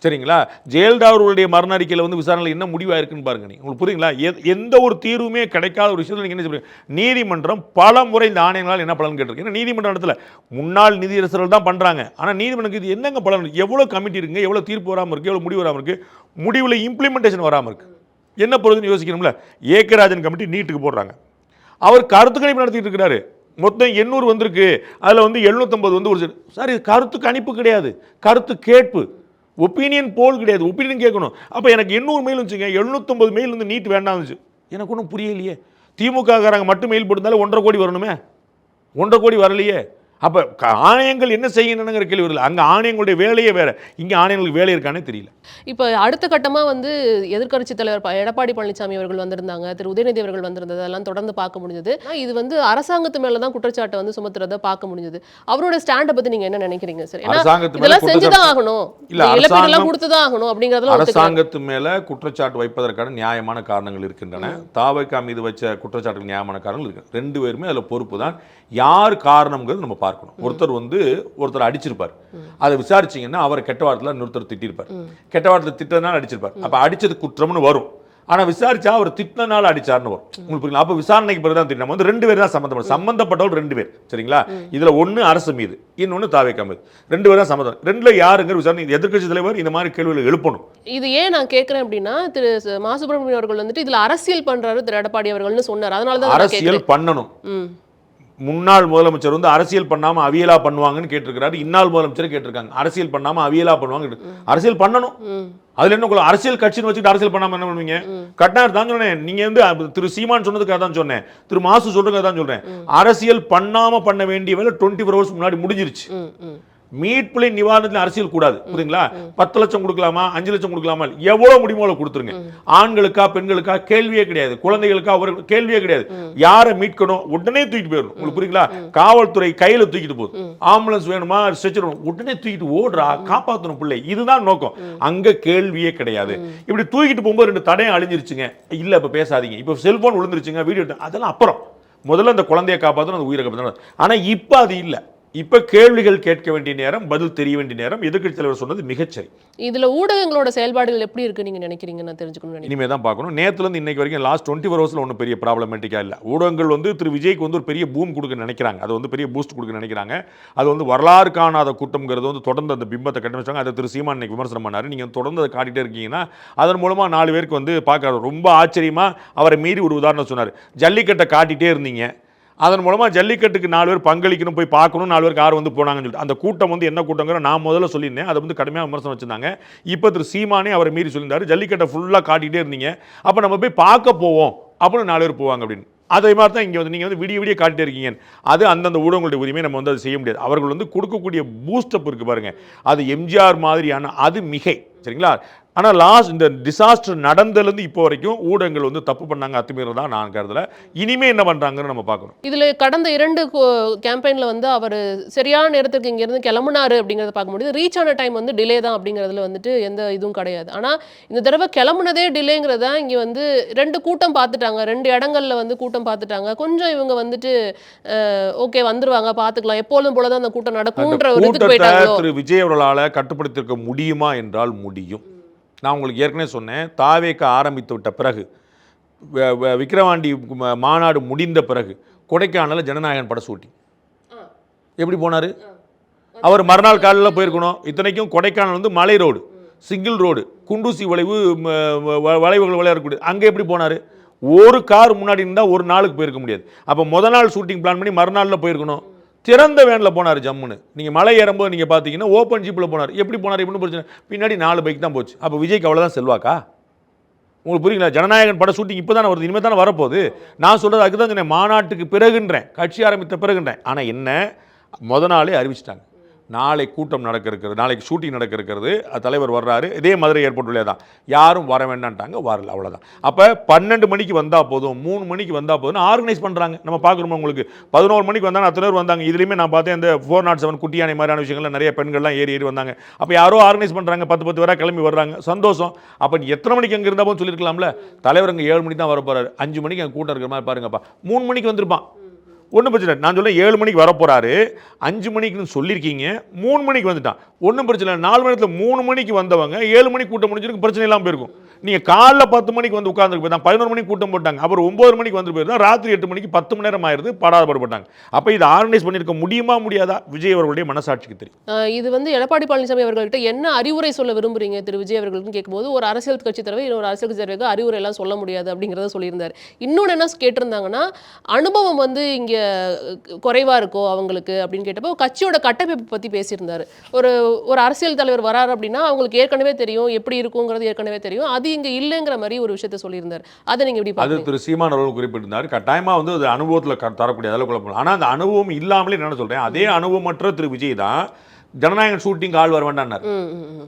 Speaker 7: சரிங்களா? ஜெயலலிதா அவர்களுடைய மரண அறிக்கையில் வந்து விசாரணையில் என்ன முடிவாக இருக்குன்னு பாருங்க. உங்களுக்கு புரியுங்களா? எந்த ஒரு தீர்வுமே கிடைக்காத ஒரு விஷயத்தில் நீங்கள் என்ன சொல்றீங்க? நீதிமன்றம் பல முறை இந்த ஆணையங்களால் என்ன பலன் கேட்டிருக்கு? ஏன்னா நீதிமன்ற இடத்துல முன்னாள் நீதியரசர்கள் தான் பண்ணுறாங்க. ஆனால் நீதிமன்றத்துக்கு இது என்னங்க பலன்? எவ்வளோ கமிட்டி இருக்குங்க, எவ்வளோ தீர்ப்பு வராமல் இருக்குது, எவ்வளோ முடிவு வராமல் இருக்குது, முடிவில் இம்ப்ளிமெண்டேஷன் வராமல் இருக்குது. என்ன பொறுத்துன்னு யோசிக்கணும்ல. ஏகராஜன் கமிட்டி நீட்டுக்கு போடுறாங்க, அவர் கருத்து கணிப்பு நடத்திட்டு இருக்கிறாரு. மொத்தம் 800 வந்திருக்கு, அதில் வந்து 750 வந்து ஒரு சார் இது கருத்து கணிப்பு கிடையாது, கருத்து கேட்பு, ஒப்பீனியன் போல் கிடையாது, ஒப்பீனியன் கேட்கணும். அப்போ எனக்கு 800 மெயில் வந்துச்சுங்க, 750 மெயில் வந்து நீட் வேண்டாம் இருந்துச்சு. எனக்கு ஒன்றும் புரியலையே. திமுககாரங்க மட்டும் மெயில் போட்டிருந்தாலும் 1.5 கோடி வரணுமே, 1.5 கோடி வரலையே. அப்போ ஆணையங்கள் என்ன செய்யணுங்கிற கேள்வி வரல. அங்கே ஆணையங்களுடைய வேலையே வேற, இங்கே ஆணையங்களுக்கு வேலை இருக்கானே தெரியல.
Speaker 6: இப்போ அடுத்த கட்டமாக வந்து எதிர்க்கட்சி தலைவர் எடப்பாடி பழனிசாமி அவர்கள் வந்திருந்தாங்க, திரு உதயநிதி அவர்கள் வந்திருந்தது, அதெல்லாம் தொடர்ந்து பார்க்க முடிஞ்சது. இது வந்து அரசாங்கத்து மேலே தான் குற்றச்சாட்டை வந்து சுமத்துறதை பார்க்க முடிஞ்சது. அவரோட ஸ்டாண்டை பற்றி நீங்கள் என்ன நினைக்கிறீங்க சார்? இதெல்லாம் செஞ்சுதான் ஆகணும், இழப்பீடெல்லாம் கொடுத்துதான் ஆகணும் அப்படிங்கிறதுல
Speaker 7: அரசாங்கத்து மேலே குற்றச்சாட்டு வைப்பதற்கான நியாயமான காரணங்கள் இருக்கின்றன. தாவேகா மீது வச்ச குற்றச்சாட்டுகள் நியாயமான காரணங்கள் இருக்கு. 2 பேருமே அதில் பொறுப்பு தான். யார் காரணம்ங்கிறது நம்ம பார்க்கணும். ஒருத்தர் அடிச்சிருப்பார், அதை விசாரிச்சிங்கன்னா அவரை கெட்ட வார்த்தையில் இன்னொருத்தர் திட்டிருப்பார், கெட்ட வார்த்தையில் திட்டனால அடிச்சிருப்பார். அப்போ அடிச்சது குற்றம்னு வரும், ஆனால் விசாரிச்சா அவர் திட்டினால அடிச்சார்னு வரும். உங்களுக்கு புரியல? அப்போ விசாரணைக்கு பிறகு தான் தெரியும். நம்ம வந்து 2 பேர் தான் சம்பந்தப்பட்டவர் 2 பேர், சரிங்களா? இதில் ஒன்று அரசு மீது, இன்னொன்று தாவேகா மீது, 2 பேர் தான் சம்மந்தம். 2ல யாருங்கிற விசாரணை எதிர்க்கட்சி தலைவர் இந்த மாதிரி கேள்விகள் எழுப்பணும்.
Speaker 6: இது ஏன் நான் கேட்குறேன் அப்படின்னா, திரு மா சுப்பிரமணியன் அவர்கள் வந்துட்டு இதில் அரசியல் பண்றாரு திரு எடப்பாடி அவர்கள்னு சொன்னார். அதனால தான்
Speaker 7: அரசியல் பண்ணணும். முன்னாள் முதலமைச்சர் வந்து அரசியல் பண்ணாம அவியலா பண்ணுவாங்கன்னு கேட்டிருக்கிறாரு. இன்னாள் முதலமைச்சர் கேட்டிருக்காங்க, அரசியல் பண்ணாம அவியலா பண்ணுவாங்க. அரசியல் பண்ணணும். அதுல என்ன அரசியல் கட்சின்னு வச்சுட்டு அரசியல் பண்ணாம என்ன பண்ணுவீங்க? கட்டார் தான் சொன்னேன். நீங்க வந்து திரு சீமான் சொன்னதுக்காக தான் சொன்னேன், திரு மாசு சொல்றதுக்காக தான் சொல்றேன். அரசியல் பண்ணாம பண்ண வேண்டிய வேலை 24 hours முன்னாடி முடிஞ்சிருச்சு. மீட்புலை நிவாரணத்தில் அரசியல் கூடாது, புரியுங்களா? 10 லட்சம் கொடுக்கலாமா, 5 லட்சம் கொடுக்கலாமா, எவ்வளவு முடியுமோ கொடுத்துருங்க. ஆண்களுக்கா பெண்களுக்கா கேள்வியே கிடையாது, குழந்தைகளுக்கா ஒரு கேள்வியே கிடையாது. யாரை மீட்கணும் உடனே தூக்கிட்டு போயிடணும். உங்களுக்கு புரியுங்களா? காவல்துறை கையில தூக்கிட்டு போகுது, ஆம்புலன்ஸ் வேணுமா, ஸ்ட்ரெச்சர் வேணும், உடனே தூக்கிட்டு ஓடுறா, காப்பாற்றணும் பிள்ளை, இதுதான் நோக்கம். அங்க கேள்வியே கிடையாது. இப்படி தூக்கிட்டு போகும்போது 2 தடையும் அழிஞ்சிருச்சுங்க. இல்ல இப்ப பேசாதீங்க, இப்ப செல்போன் விழுந்துருச்சுங்க, வீடியோ, அதெல்லாம் அப்புறம். முதல்ல அந்த குழந்தையை காப்பாற்றணும், அந்த உயிரை காப்பாற்றணும். ஆனா இப்ப அது இல்லை. இப்ப கேள்விகள் கேட்க வேண்டிய நேரம், பதில் தெரிய வேண்டிய நேரம். எதிர்க்கட்சி தலைவர் சொன்னது மிகச்சரி.
Speaker 6: இதுல ஊடகங்களோட செயல்பாடுகள் எப்படி இருக்கு நீங்க நினைக்கிறீங்க? நான் தெரிஞ்சுக்கணும்.
Speaker 7: இனிமே தான் பார்க்கணும். நேத்துல இருந்து இன்னைக்கு வரைக்கும் லாஸ்ட் 24 hours ஒன்றும் பெரிய ப்ராப்ளமேட்டிக்கா இல்லை. ஊடகங்கள் வந்து திரு விஜய்க்கு வந்து ஒரு பெரிய பூம் கொடுக்க நினைக்கிறாங்க, அது வந்து பெரிய பூஸ்ட் கொடுக்க நினைக்கிறாங்க. அது வந்து வரலாறு காணாத கூட்டம்ங்கிறது வந்து தொடர்ந்து அந்த பிம்பத்தை கட்டமைச்சாங்க. அதை திரு சீமான் இன்னைக்கு விமர்சனம் பண்ணாரு. நீங்க தொடர்ந்து அதை காட்டிட்டே இருக்கீங்கன்னா அதன் மூலமா 4 பேருக்கு வந்து பார்க்க ரொம்ப ஆச்சரியமா அவரை மீறி ஒரு உதாரணம் சொன்னார். ஜல்லிக்கட்டை காட்டிட்டே இருந்தீங்க, அதன் மூலமாக ஜல்லிக்கட்டுக்கு 4 பேர் பங்களிக்கணும், போய் பார்க்கணும், 4 பேருக்கு 6 வந்து போனாங்கன்னு சொல்லிட்டு அந்த கூட்டம் வந்து என்ன கூட்டங்கிற நான் முதல்ல சொல்லியிருந்தேன். அதை வந்து கடுமையாக விமர்சனம் வச்சிருந்தாங்க. இப்போ திரு சீமானே அவரை மீறி சொல்லியிருந்தாரு, ஜல்லிக்கட்டை ஃபுல்லாக காட்டிகிட்டே இருந்தீங்க, அப்போ நம்ம போய் பார்க்க போவோம் அப்படின்னு 4 பேர் போவாங்க அப்படின்னு. அதே மாதிரி தான் இங்கே வந்து நீங்கள் வந்து விடிய காட்டிட்டே இருக்கீங்க. அது அந்தந்த ஊடகங்களுடைய உரிமையை நம்ம வந்து அதை செய்ய முடியாது. அவர்கள் வந்து கொடுக்கக்கூடிய பூஸ்டப் இருக்குது பாருங்கள், அது எம்ஜிஆர் மாதிரியான அது மிகை, சரிங்களா? ஆனால் லாஸ்ட் இந்த டிசாஸ்டர் நடந்ததுலேருந்து இப்போ வரைக்கும் ஊடகங்கள் வந்து தப்பு பண்ணாங்க, அத்துமீறல் தான் நான் கருதல. இனிமே என்ன பண்ணுறாங்கன்னு நம்ம பார்க்கணும். இதில்
Speaker 6: கடந்த 2 கேம்பெயினில் வந்து அவர் சரியான நேரத்துக்கு இங்கேருந்து கிளம்புனாரு அப்படிங்கிறத பார்க்க முடியுது. ரீச் ஆன டைம் வந்து டிலே தான் அப்படிங்கிறதுல வந்துட்டு எந்த இதுவும் கிடையாது. ஆனால் இந்த தடவை கிளம்புனதே டிலேங்கிறது தான் இங்கே வந்து 2 கூட்டம் பார்த்துட்டாங்க, 2 இடங்களில் வந்து கூட்டம் பார்த்துட்டாங்க. கொஞ்சம் இவங்க வந்துட்டு ஓகே வந்துருவாங்க பார்த்துக்கலாம், எப்பொழுதும் போல தான் அந்த கூட்டம் நடக்கும்ன்ற ஒரு இதுக்கு போயிட்டாங்க.
Speaker 7: திரு விஜய் அவர்களால் கட்டுப்படுத்திருக்க முடியுமா என்றால் முடியும். நான் உங்களுக்கு ஏற்கனவே சொன்னேன், தாவேக ஆரம்பித்து விட்ட பிறகு, விக்கிரவாண்டி மாநாடு முடிந்த பிறகு கொடைக்கானல் ஜனநாயகன் பட ஷூட்டிங் எப்படி போனார்? அவர் மறுநாள் காலையில் போயிருக்கணும். இத்தனைக்கும் கொடைக்கானல் வந்து மலை ரோடு, சிங்கிள் ரோடு, குண்டூசி வளைவுகள் விளையாடக்கூடிய, அங்கே எப்படி போனார்? ஒரு கார் முன்னாடி இருந்தால் ஒரு நாளுக்கு போயிருக்க முடியாது. அப்போ முதல் நாள் ஷூட்டிங் பிளான் பண்ணி மறுநாளில் போயிருக்கணும். திறந்த வேனில் போனார் ஜம்முன்னு. நீங்கள் மலை ஏறும்போது நீங்கள் பார்த்தீங்கன்னா ஓப்பன் ஜீப்பில் போனார். எப்படி போனார்? எப்படின்னு பிரச்சனை, பின்னாடி 4 பைக் தான் போச்சு. அப்போ விஜய்க்கு அவ்வளோதான் செல்வாக்கா? உங்களுக்கு புரியுங்களா? ஜனநாயகன் பட ஷூட்டிங் இப்போ தானே வருது, இனிமேல் தானே வரப்போகுது. நான் சொல்கிறது அதுக்கு தான் சொன்னேன், மாநாட்டுக்கு பிறகுன்றேன், கட்சி ஆரம்பித்த பிறகுன்றேன். ஆனால் என்ன, முத நாளே அறிவிச்சிட்டாங்க, நாளை கூட்டம் நடக்க இருக்கிறது, நாளைக்கு ஷூட்டிங் நடக்க இருக்கிறது, தலைவர் வர்றாரு, இதே மதுரை ஏர்போர்ட் வழியாக தான், யாரும் வர வேண்டான்ட்டாங்க, வரல, அவ்வளோதான். அப்போ 12 மணிக்கு வந்தால் போதும், 3 மணிக்கு வந்தால் போதும் ஆர்கனைஸ் பண்ணுறாங்க. நம்ம பார்க்குறோம், உங்களுக்கு 11 மணிக்கு வந்தாங்க, அத்தனை பேர் வந்தாங்க. இதுலேயுமே நான் பார்த்தேன், இந்த 407 குட்டியானை மாதிரியான விஷயங்கள்ல நிறைய பெண்கள்லாம் ஏறி வந்தாங்க. அப்போ யாரோ ஆர்கனைஸ் பண்ணுறாங்க, 10 பேராக கிளம்பி வர்றாங்க, சந்தோஷம். அப்போ எத்தனை மணிக்கு அங்கே இருந்தால் போதும் சொல்லியிருக்கலாம்ல. தலைவர் அங்கே 7 மணிக்கு தான் வர போகிறாரு, 5 மணிக்கு அங்கே கூட்டம் இருக்கிற மாதிரி பாருங்கப்பா, 3 மணிக்கு வந்திருப்பான், ஒன்றும் பிரச்சனை. நான் சொல்ல 7 மணிக்கு வரப்போறாரு, 5 மணிக்குன்னு சொல்லியிருக்கீங்க, 3 மணிக்கு வந்துட்டான். ஒன்றும் பிரச்சனை இல்லை. 4 மணி நேரத்தில் 3 மணிக்கு வந்தவங்க 7 மணிக்கு கூட்டம் முடிஞ்சிருக்கு, பிரச்சனை இல்லாமல் போயிருக்கும். நீங்கள் காலைல 10 மணிக்கு வந்து உட்காந்துருக்கு போய் தான் 11 மணிக்கு கூட்டம் போட்டாங்க, அப்புறம் 9 மணிக்கு வந்து போயிருந்தா ராத்திரி 8 மணிக்கு 10 மணி நேரம் ஆயிருது, பாடாதபாடுபட்டாங்க. அப்போ இதை ஆர்கனைஸ் பண்ணியிருக்க முடியுமா முடியாதா விஜய் அவர்களுடைய மனசாட்சிக்கு தெரியும்.
Speaker 6: இது வந்து எடப்பாடி பழனிசாமி அவர்கள்ட்ட என்ன அறிவுரை சொல்ல விரும்புறீங்க திரு விஜய் அவர்களுக்கு கேட்கும்போது, ஒரு அரசியல் கட்சி தலைவர் இன்னொரு அரசியல் கட்சி தலைவருக்கு அறிவுரை எல்லாம் சொல்ல முடியாது அப்படிங்கிறத சொல்லியிருந்தார். இன்னொன்று என்ன கேட்டிருந்தாங்கன்னா, அனுபவம் வந்து இங்கே குறைவாக இருக்கோ அவங்களுக்கு அப்படின்னு கேட்டப்போ கட்சியோட கட்டமைப்பு பற்றி பேசியிருந்தார். ஒரு அரசியல் தலைவர் வராரு அப்படின்னா அவங்களுக்கு ஏற்கனவே தெரியும் எப்படி இருக்குங்கிறது ஏற்கனவே தெரியும், அது இங்க இல்லைங்கிற மாதிரி ஒரு விஷயத்தை சொல்லியிருந்தார். அதை நீங்க எப்படி
Speaker 7: அது திரு சீமான் அவர்கள் குறிப்பிட்டிருந்தார். கட்டாயமா வந்து அது அனுபவத்தில் தரக்கூடிய அளவு குழப்பம். ஆனால் அந்த அனுபவம் இல்லாமலே என்ன சொல்றேன், அதே அனுபவமற்ற திரு விஜய் தான் ஜனநாயகன் ஷூட்டிங் ஆள் வர வேண்டாம்.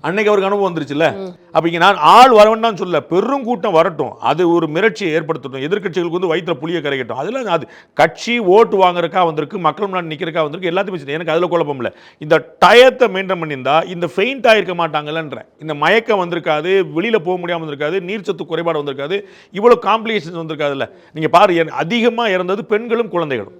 Speaker 7: அன்னைக்கு அவருக்கு அனுபவம் வந்துருச்சுல்ல. அப்ப இங்க நான் ஆள் வர வேண்டாம் சொல்ல, பெரும் கூட்டம் வரட்டும், அது ஒரு மிரட்சியை ஏற்படுத்தட்டும், எதிர்கட்சிகளுக்கு வந்து வயிற்றுல புளிய கரைக்கட்டும். அதுல அது கட்சி ஓட்டு வாங்குறக்கா வந்திருக்கு, மக்கள் முன்னாடி நிக்கிறக்கா வந்திருக்கு, எல்லாத்தையும் எனக்கு அதுல குழப்பம் இல்லை. இந்த டயத்தை மெயின்டைன் பண்ணியிருந்தா இந்த ஃபெயிண்ட் ஆயிருக்க மாட்டாங்கல்லன்ற, இந்த மயக்கம் வந்திருக்காது, வெளியில போக முடியாமல் வந்திருக்காது, நீர்ச்சத்து குறைபாடு வந்திருக்காது, இவ்வளவு காம்ப்ளிகேஷன்ஸ் வந்திருக்காதுல்ல. நீங்க பாரு, அதிகமா இறந்தது பெண்களும் குழந்தைகளும்.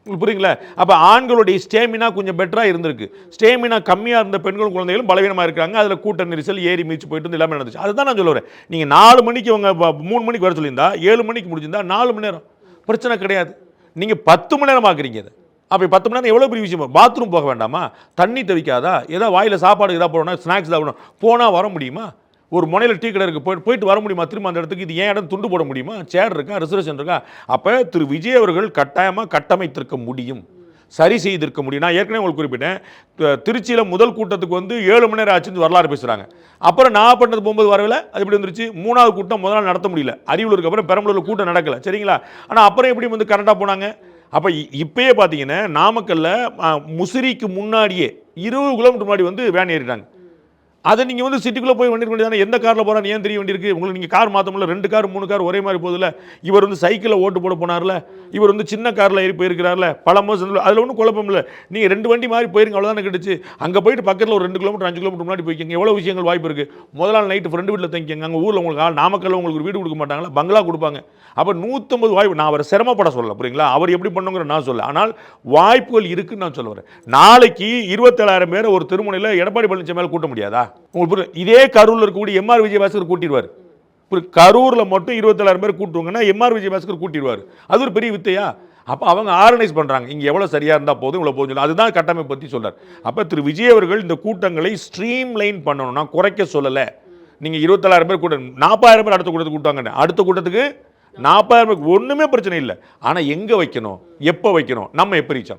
Speaker 7: புரியுங்களா? அப்போ ஆண்களுடைய ஸ்டேமினா கொஞ்சம் பெட்டராக இருந்திருக்கு. ஸ்டேமினா கம்மியாக இருந்த பெண்களும் குழந்தைகளும் பலவீனமாக இருக்காங்க. அதில் கூட்ட நெரிசல் ஏறி மீச்சு போயிட்டு வந்து எல்லாமே நடந்துச்சு. அதுதான் நான் சொல்ல வரேன். நீங்கள் 4 மணிக்கு அவங்க 3 மணிக்கு வர சொல்லியிருந்தா 7 மணிக்கு முடிஞ்சிருந்தா 4 மணி நேரம் பிரச்சனை கிடையாது. நீங்கள் 10 மணி நேரம் ஆக்குறீங்க. அது அப்போ 10 மணி நேரம் எவ்வளோ பெரிய விஷயம். பாத்ரூம் போக வேண்டாமா? தண்ணி தவிக்காதா? ஏதாவது வாயில் சாப்பாடு ஏதாவது போடணும், ஸ்நாக்ஸ் ஏதாவது போனால் வர முடியுமா? ஒரு முனையில் டீ கடை இருக்குது, போயிட்டு வர முடியுமா? திரும்ப அந்த இடத்துக்கு இது ஏன் இடம் துண்டு போட முடியுமா? சேர் இருக்கா, ரிசர்வேஷன் இருக்கா? அப்போ திரு விஜய் அவர்கள் கட்டாயமாக கட்டமைத்திருக்க முடியும், சரி செய்திருக்க முடியும். நான் ஏற்கனவே உங்களுக்கு குறிப்பிட்டேன், திருச்சியில் முதல் கூட்டத்துக்கு வந்து 7 மணி நேரம் ஆச்சுன்னு வரலாறு பேசுகிறாங்க. அப்புறம் நான் பண்ணது போகும்போது வரவில்லை, அது எப்படி வந்துருச்சு? 3வது கூட்டம் முதல் நாள் நடத்த முடியல, அரியலூருக்கு அப்புறம் பெரம்பலூரில் கூட்டம் நடக்கலை, சரிங்களா? ஆனால் அப்புறம் எப்படி வந்து கரெக்டாக போனாங்க? அப்போ இப்பயே பார்த்தீங்கன்னா நாமக்கல்ல முசிறிக்கு முன்னாடியே 20 கிலோமீட்டர் முன்னாடி வந்து வேன் ஏறிட்டாங்க. அதை நீங்கள் வந்து சிட்டிக்குள்ளே போய் வண்டி வேண்டியதானே? எந்த காரில் போகிறான்னு ஏன் தெரிய வேண்டியிருக்கு உங்களுக்கு? நீங்கள் கார் மாற்ற முடியல, 2 கார் 3 கார் ஒரே மாதிரி போதில்ல. இவர் வந்து சைக்கிளில் ஓட்டு போட போனார்ல, இவர் வந்து சின்ன காரில் ஏறி போயிருக்கிறார்ல, பல மாதம். அதில் ஒன்றும் குழப்பம் இல்லை. நீங்கள் 2 வண்டி மாதிரி போயிருங்க, அவ்வளோதானே கிடச்சி. அங்கே போயிட்டு பக்கத்தில் ஒரு 2 கிலோமீட்டர் 5 கிலோமீட்டர் முன்னாடி போய்க்கிங்க, எவ்வளோ விஷயங்கள் வாய்ப்பு இருக்குது. முதல் நாள் நைட்டு ஃப்ரெண்டு வீட்டில் தங்கிங்க. அங்கே ஊரில் உங்களுக்கு நாமக்கல்ல உங்களுக்கு வீடு கொடுக்க மாட்டாங்களா? பங்களா கொடுப்பாங்க. அப்போ 150 வாய்ப்பு. நான் அவரை சிரமப்பட சொல்ல, புரியுங்களா? அவர் எப்படி பண்ணுங்கிற நான் சொல்ல, ஆனால் வாய்ப்புகள் இருக்குன்னு நான் சொல்ல வரேன். நாளைக்கு 27,000 பேரை ஒரு திருமுனையில் எடப்பாடி பழனிசாமி மேலே கூட்ட முடியாதா? உங்களுக்கு இதே கரூரில் இருக்கக்கூடிய எம்ஆர் விஜயபாஸ்கர் கூட்டிடுவார். கரூரில் மட்டும் 27,000 பேர் கூட்டுவாங்கன்னா எம்ஆர் விஜயபாஸ்கர் கூட்டிடுவார். அது ஒரு பெரிய வித்தையா? அப்போ அவங்க ஆர்கனைஸ் பண்ணுறாங்க, இங்கே எவ்வளோ சரியாக இருந்தால் போதும், இவ்வளோ போதும். அதுதான் கட்டமைப்பு பற்றி சொல்கிறார். அப்போ திரு விஜய் அவர்கள் இந்த கூட்டங்களை ஸ்ட்ரீம் லைன் பண்ணணும். நான் குறைக்க சொல்லலை. நீங்கள் 27,000 பேர் கூட்டம் 40,000 பேர் அடுத்த கூட்டத்துக்கு கூட்டாங்க. அடுத்த கூட்டத்துக்கு 40,000 பேருக்கு ஒன்றுமே பிரச்சனை இல்லை. ஆனால் எங்கே வைக்கணும், எப்போ வைக்கணும், நம்ம எப்போ ரீச்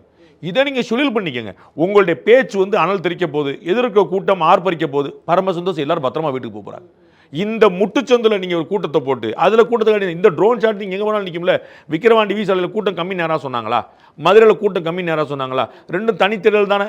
Speaker 7: இதை நீங்கள் ஷெட்யூல் பண்ணிக்கங்க. உங்களுடைய பேச்சு வந்து அனல் தெரிக்க போகுது, எதிர்க்க கூட்டம் ஆர்ப்பரிக்க போகுது, பரம சந்தோஷம், எல்லாரும் பத்திரமா வீட்டுக்கு போக போகிறாங்க. இந்த முட்டுச்சந்தில் நீங்கள் ஒரு கூட்டத்தை போட்டு அதில் கூட்டத்தை இந்த ட்ரோன் ஷாட் நீங்கள் எங்கே வேணாலும் நிற்கும்ல. விக்கிரவாண்டி வீசாலையில் கூட்டம் கம்மி நேரம் சொன்னாங்களா? மதுரையில் கூட்டம் கம்மி நேரம் சொன்னாங்களா? ரெண்டும் தனித்திரல் தானே.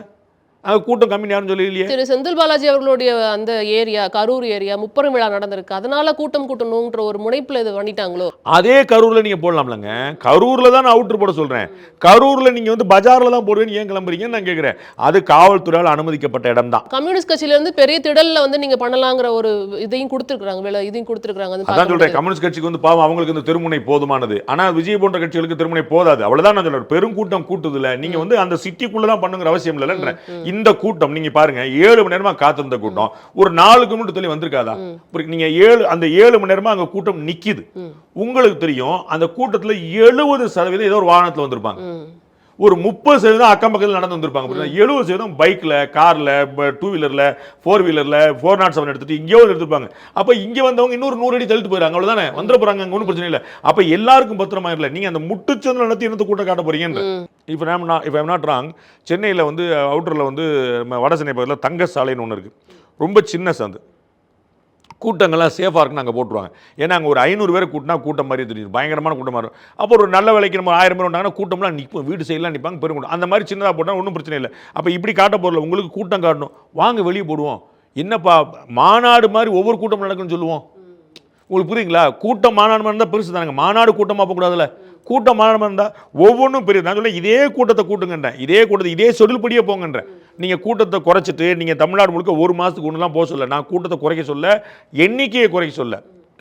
Speaker 7: கூட்டம் கம்மி நேரம் சொல்லலையே.
Speaker 6: திரு செந்தில் பாலாஜி அவர்களுடைய அந்த ஏரியா, கரூர் ஏரியா முப்பெரும் விழா நடந்திருக்கு, அதனால கூட்டம் கூட்டணும்ன்ற ஒரு முனைப்புல இது பண்ணிட்டாங்களோ? அதே
Speaker 7: கரூர்ல நீங்க போடலாம்லங்க. கரூர்ல தான் நான் அவுட்டர் போட சொல்றேன். கரூர்ல நீங்க வந்து பஜார்ல தான் போடுவேன்னு ஏன் கிளம்புறீங்கன்னு நான் கேட்கிறேன். அது காவல்துறையால் அனுமதிக்கப்பட்ட இடம் தான்.
Speaker 6: கம்யூனிஸ்ட் கட்சியில இருந்து பெரிய திடல்ல வந்து நீங்க பண்ணலாங்கிற ஒரு இதையும் கொடுத்துருக்காங்க, இதையும் கொடுத்துருக்காங்க.
Speaker 7: அதான் சொல்றேன், கம்யூனிஸ்ட் கட்சிக்கு வந்து பாவம், அவங்களுக்கு இந்த திருமுனை போதுமானது. ஆனா விஜய் போன்ற கட்சிகளுக்கு திருமுனை போதாது. அவ்வளவுதான் நான் சொல்றேன். பெருங்கூட்டம் கூட்டுதுல நீங்க வந்து அந்த சிட்டிக்குள்ளதான் பண்ணுங்கிற அவசியம் இல்லைன்ற. இந்த கூட்டம் நீங்க பாருங்க, 7 மணி நேரமா காத்திருந்த கூட்டம் ஒரு 4 கிலோமீட்டர் தள்ளி வந்திருக்காதா? நீங்க 7 மணி நேரமா அங்க கூட்டம் நிக்குது. உங்களுக்கு தெரியும் அந்த கூட்டத்துல 70% ஏதோ ஒரு வாகனத்துல வந்திருப்பாங்க, ஒரு 30% அக்கம் பக்கத்தில் நடந்து வந்திருப்பாங்க. 70% பைக்ல, கார்ல, 2 வீலர்ல, 4 வீலர்ல 407 எடுத்துட்டு இங்கேயோ எடுத்துப்பாங்க. அப்ப இங்க வந்தவங்க இன்னொரு 100 அடி தள்ளிட்டு போயிறாங்க, அவ்வளவுதானே. வந்துட போறாங்க, அங்க ஒன்றும் பிரச்சனை இல்லை. அப்ப எல்லாருக்கும் பத்திரமா இல்லை. நீங்க அந்த முட்டுச்சந்தில் நடத்தி என்னத்தை கூட்டம் காட்ட போறீங்கன்ற. if I'm not wrong, சென்னையில் வந்து அவுட்டரில் வந்து வட சென்னை பக்கத்தில் தங்க சாலைன்னு ஒன்று இருக்குது. ரொம்ப சின்ன சந்து, கூட்டங்கள்லாம் சேஃபாக இருக்குன்னு அங்கே போட்டுருவாங்க. ஏன்னா அங்கே ஒரு 500 பேர் கூட்டினா கூட்டம் மாதிரி தெரியும், பயங்கரமான கூட்டமாக இருக்கும். அப்போ ஒரு நல்ல வேலைக்கு நம்ம 1000 பேர் வந்தாங்கன்னா கூட்டம்லாம் நிற்போம், வீடு சைடெலாம் நிற்பாங்க, பெருங்கூட்டம். அந்த மாதிரி சின்னதாக போட்டால் ஒன்றும் பிரச்சனை இல்லை. அப்போ இப்படி காட்ட போகிறல, உங்களுக்கு கூட்டம் காட்டணும், வாங்க வெளியே போடுவோம். என்னப்பா மாநாடு மாதிரி ஒவ்வொரு கூட்டம் நடக்குன்னு சொல்லுவோம். உங்களுக்கு புரியுங்களா? கூட்டம் மாநாடு மாதிரி இருந்தால் பெருசு தானங்க. மாநாடு கூட்டமாக போகக்கூடாதுல்ல. கூட்டம் மாநாடு இருந்தால் ஒவ்வொன்றும் பெரிய. நான் சொல்ல இதே கூட்டத்தை கூட்டுங்கன்றேன், இதே கூட்டத்தை இதே சொல்லுபடியே போங்கன்றேன். நீங்கள் கூட்டத்தை குறைச்சிட்டு நீங்கள் தமிழ்நாடு முழுக்க 1 மாதத்துக்கு ஒன்றுலாம் போக சொல்ல. நான் கூட்டத்தை குறைக்க சொல்ல, எண்ணிக்கையை குறைக்க சொல்ல.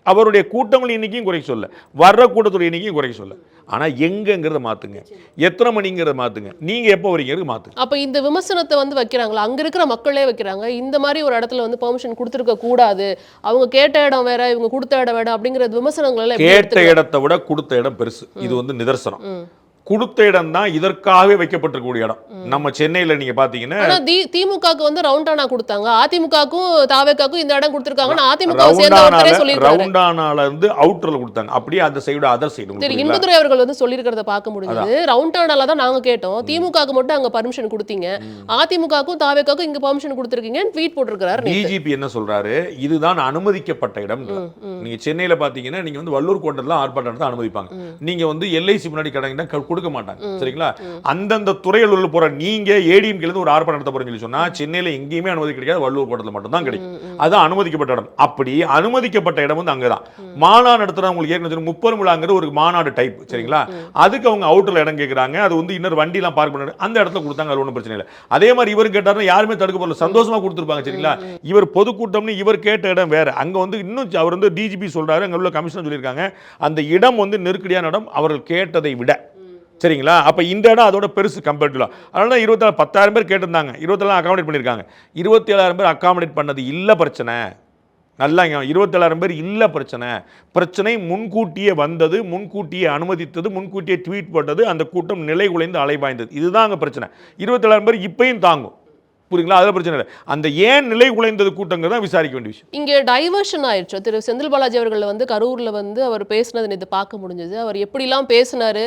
Speaker 7: அவருடைய கூட்டங்கள் எண்ணிக்கையும் குறைக்க சொல்ல, வர்ற கூட்டத்துடைய எண்ணிக்கையும் குறைக்க சொல்ல. ஆனால் எங்கங்கிறத மாற்றுங்க, எத்தனை மணிங்கிறத மாற்றுங்க, நீங்கள் எப்போ வரீங்கிறது மாற்றுங்க.
Speaker 6: அப்போ இந்த விமர்சனத்தை வந்து வைக்கிறாங்களா, அங்கே இருக்கிற மக்களே வைக்கிறாங்க, இந்த மாதிரி ஒரு இடத்துல வந்து பெர்மிஷன் கொடுத்துருக்க கூடாது, அவங்க கேட்ட இடம் வேற இவங்க கொடுத்த இடம் வேற அப்படிங்கிற விமர்சனங்கள் எல்லாம்
Speaker 7: கேட்ட இடத்தை விட கொடுத்த இடம் பெருசு. இது வந்து நிதர்சனம். கொடுத்த இடம் தான் இதற்காகவே வைக்கப்பட்டிருக்கக்கூடிய இடம். நம்ம சென்னையில நீங்க பாத்தீங்கன்னா
Speaker 6: திமுகவுக்கு வந்து ரவுண்டானா கொடுத்தாங்க, அதிமுகவுக்கும் தாவேக்காக்கும் இந்த இடம் கொடுத்திருக்காங்க, அதிமுக சேர்ந்தவரே சொல்லிருக்காங்க.
Speaker 7: ரவுண்டானால இருந்து அவுட்டர்ல கொடுத்தாங்க, அப்படியே அந்த சைடு அதர் சைடு.
Speaker 6: சரி, இன்பதுரை அவர்கள் வந்து சொல்லிருக்கிறத பார்க்க முடிஞ்சது. ரவுண்டானால தான் நாங்க கேட்டோம், திமுகவுக்கு மட்டும் அங்க பர்மிஷன் கொடுத்தீங்க, அதிமுகவுக்கும் தாவேக்காக்கும் இங்க பர்மிஷன் கொடுத்திருக்கீங்கன்னு ட்வீட் போட்டிருக்காரு.
Speaker 7: டிஜிபி என்ன சொல்றாரு, இதுதான் அனுமதிக்கப்பட்ட இடம். நீங்க சென்னையில பாத்தீங்கன்னா நீங்க வந்து வள்ளூர் கோட்டத்துல ஆர்ப்பாட்டம் தான் அனுமதிப்பாங்க, நீங்க வந்து எல்ஐசி முன்னாடி கடை கொடுக்க மாட்டாங்க. சரிங்களா? அந்தந்த துறையில் உள்ள போற நீங்க ஏடிஎம் இருந்து ஒரு ஆர்ப்பாட்டம் நடத்த போறீங்கன்னு சொன்னா சென்னையில எங்கேயுமே அனுமதி கிடைக்காது, வள்ளூர் கோட்டத்தில் மட்டும் தான் கிடைக்கும். அது அனுமதிக்கப்பட்ட இடம். அப்படி அனுமதிக்கப்பட்ட இடம் வந்து அங்கதான். மாநாடு நடத்துறவங்க உங்களுக்கு ஏற்கனவே 30 விழாங்கிற ஒரு மாநாடு டைப். சரிங்களா? அதுக்கு அவங்க அவுட்டர்ல இடம் கேட்கறாங்க, அது வந்து இன்னொரு வண்டி எல்லாம் பார்க் பண்ணாரு, அந்த இடத்துல கொடுத்தாங்க, அது ஒன்றும் பிரச்சனை இல்லை. அதே மாதிரி இவர் கேட்டாருன்னா யாருமே தடுக்க போறல, சந்தோஷமா கொடுத்துருப்பாங்க. சரிங்களா? இவர் பொதுக்கூட்டம்னு இவர் கேட்ட இடம் வேற. அங்க வந்து இன்னும் அவர் வந்து டிஜிபி சொல்றாரு, அங்க உள்ள கமிஷனர் சொல்லியிருக்காங்க, அந்த இடம் வந்து நெருக்கடியான இடம் அவர்கள் கேட்டதை விட. சரிங்களா? அப்போ இந்த இடம் அதோட பெருசு கம்பேர்டுல. அதனால 24 10,000 பேர் கேட்டிருந்தாங்க, 24 அகாமடேட் பண்ணியிருக்காங்க. 27,000 பேர் அகாமடேட் பண்ணது இல்லை பிரச்சனை. நல்லா 27,000 பேர் இல்லை பிரச்சனை. பிரச்சனை முன்கூட்டியே வந்தது, முன்கூட்டியே அனுமதித்தது, முன்கூட்டியே ட்வீட் போட்டது, அந்த கூட்டம் நிலை குலைந்து அலைபாய்ந்தது. இதுதான் அங்கே பிரச்சனை. 27,000 பேர் இப்பயும் தாங்கும். புரியுங்களா? அதில் பிரச்சனை இல்லை. அந்த ஏன் நிலை குலைந்தது கூட்டங்கிறத விசாரிக்க வேண்டிய விஷயம்.
Speaker 6: இங்கே டைவர்ஷன் ஆயிடுச்சு. திரு செந்தில் பாலாஜி அவர்கள் வந்து கரூரில் வந்து அவர் பேசினது இது பார்க்க முடிஞ்சது. அவர் எப்படிலாம் பேசினாரு,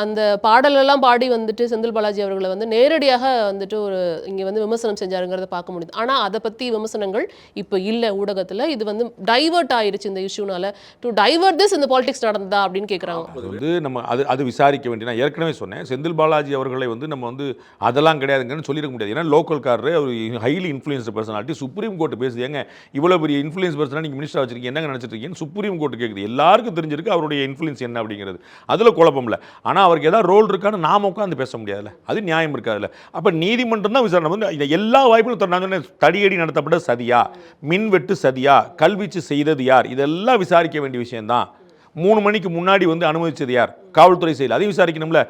Speaker 6: அந்த பாடலெல்லாம் பாடி வந்துட்டு செந்தில் பாலாஜி அவர்களை வந்து நேரடியாக வந்துட்டு ஒரு இங்கே வந்து விமர்சனம் செஞ்சாருங்கிறத பார்க்க முடியுது. ஆனால் அதை பற்றி விமர்சனங்கள் இப்போ இல்லை ஊடகத்தில். இது வந்து டைவர்ட் ஆயிடுச்சு இந்த இஷ்யூனால. டு டைவர்ட் திஸ் இந்த பாலிடிக்ஸ் நடந்ததா அப்படின்னு கேட்குறாங்க.
Speaker 7: அது வந்து நம்ம அது விசாரிக்க வேண்டிய. நான் ஏற்கனவே சொன்னேன், செந்தில் பாலாஜி அவர்களை வந்து நம்ம வந்து அதெல்லாம் கிடையாதுங்கன்னு சொல்லிட முடியாது. ஏன்னா லோக்கல் கார் highly influenced personality. Supreme court பேசுதுங்க, இவ்வளவு பெரிய இன்ஃப்ளூயன்ஸ் பர்சனா நீங்க மினிஸ்டர் வச்சிருக்கீங்க, என்னங்க நினைச்சிட்டு இருக்கீங்க? சுப்ரீம் கோர்ட் கேக்குது. எல்லாருக்கும் தெரிஞ்சிருக்கு அவருடைய இன்ஃப்ளூயன்ஸ் என்ன அப்படிங்கிறது. அதுல குழப்பம் இல்லை. ஆனா அவருக்கு ஏதாவது ரோல் இருக்கான்னு நாம உட்காந்து பேச முடியாதுல்ல, அது நியாயம் இருக்காதுல்ல. அப்ப நீதிமன்றம் தான் விசாரணை வந்து எல்லா வாய்ப்புகளும் தடியடி நடத்தப்பட்ட சதியா, மின்வெட்டு சதியா, கல்வீச்சு செய்தது யார், இதெல்லாம் விசாரிக்க வேண்டிய விஷயம் தான். 3 மணிக்கு முன்னாடி வந்து அனுமதிச்சது யார், காவல்துறை செயல், அதையும் விசாரிக்கணும்ல.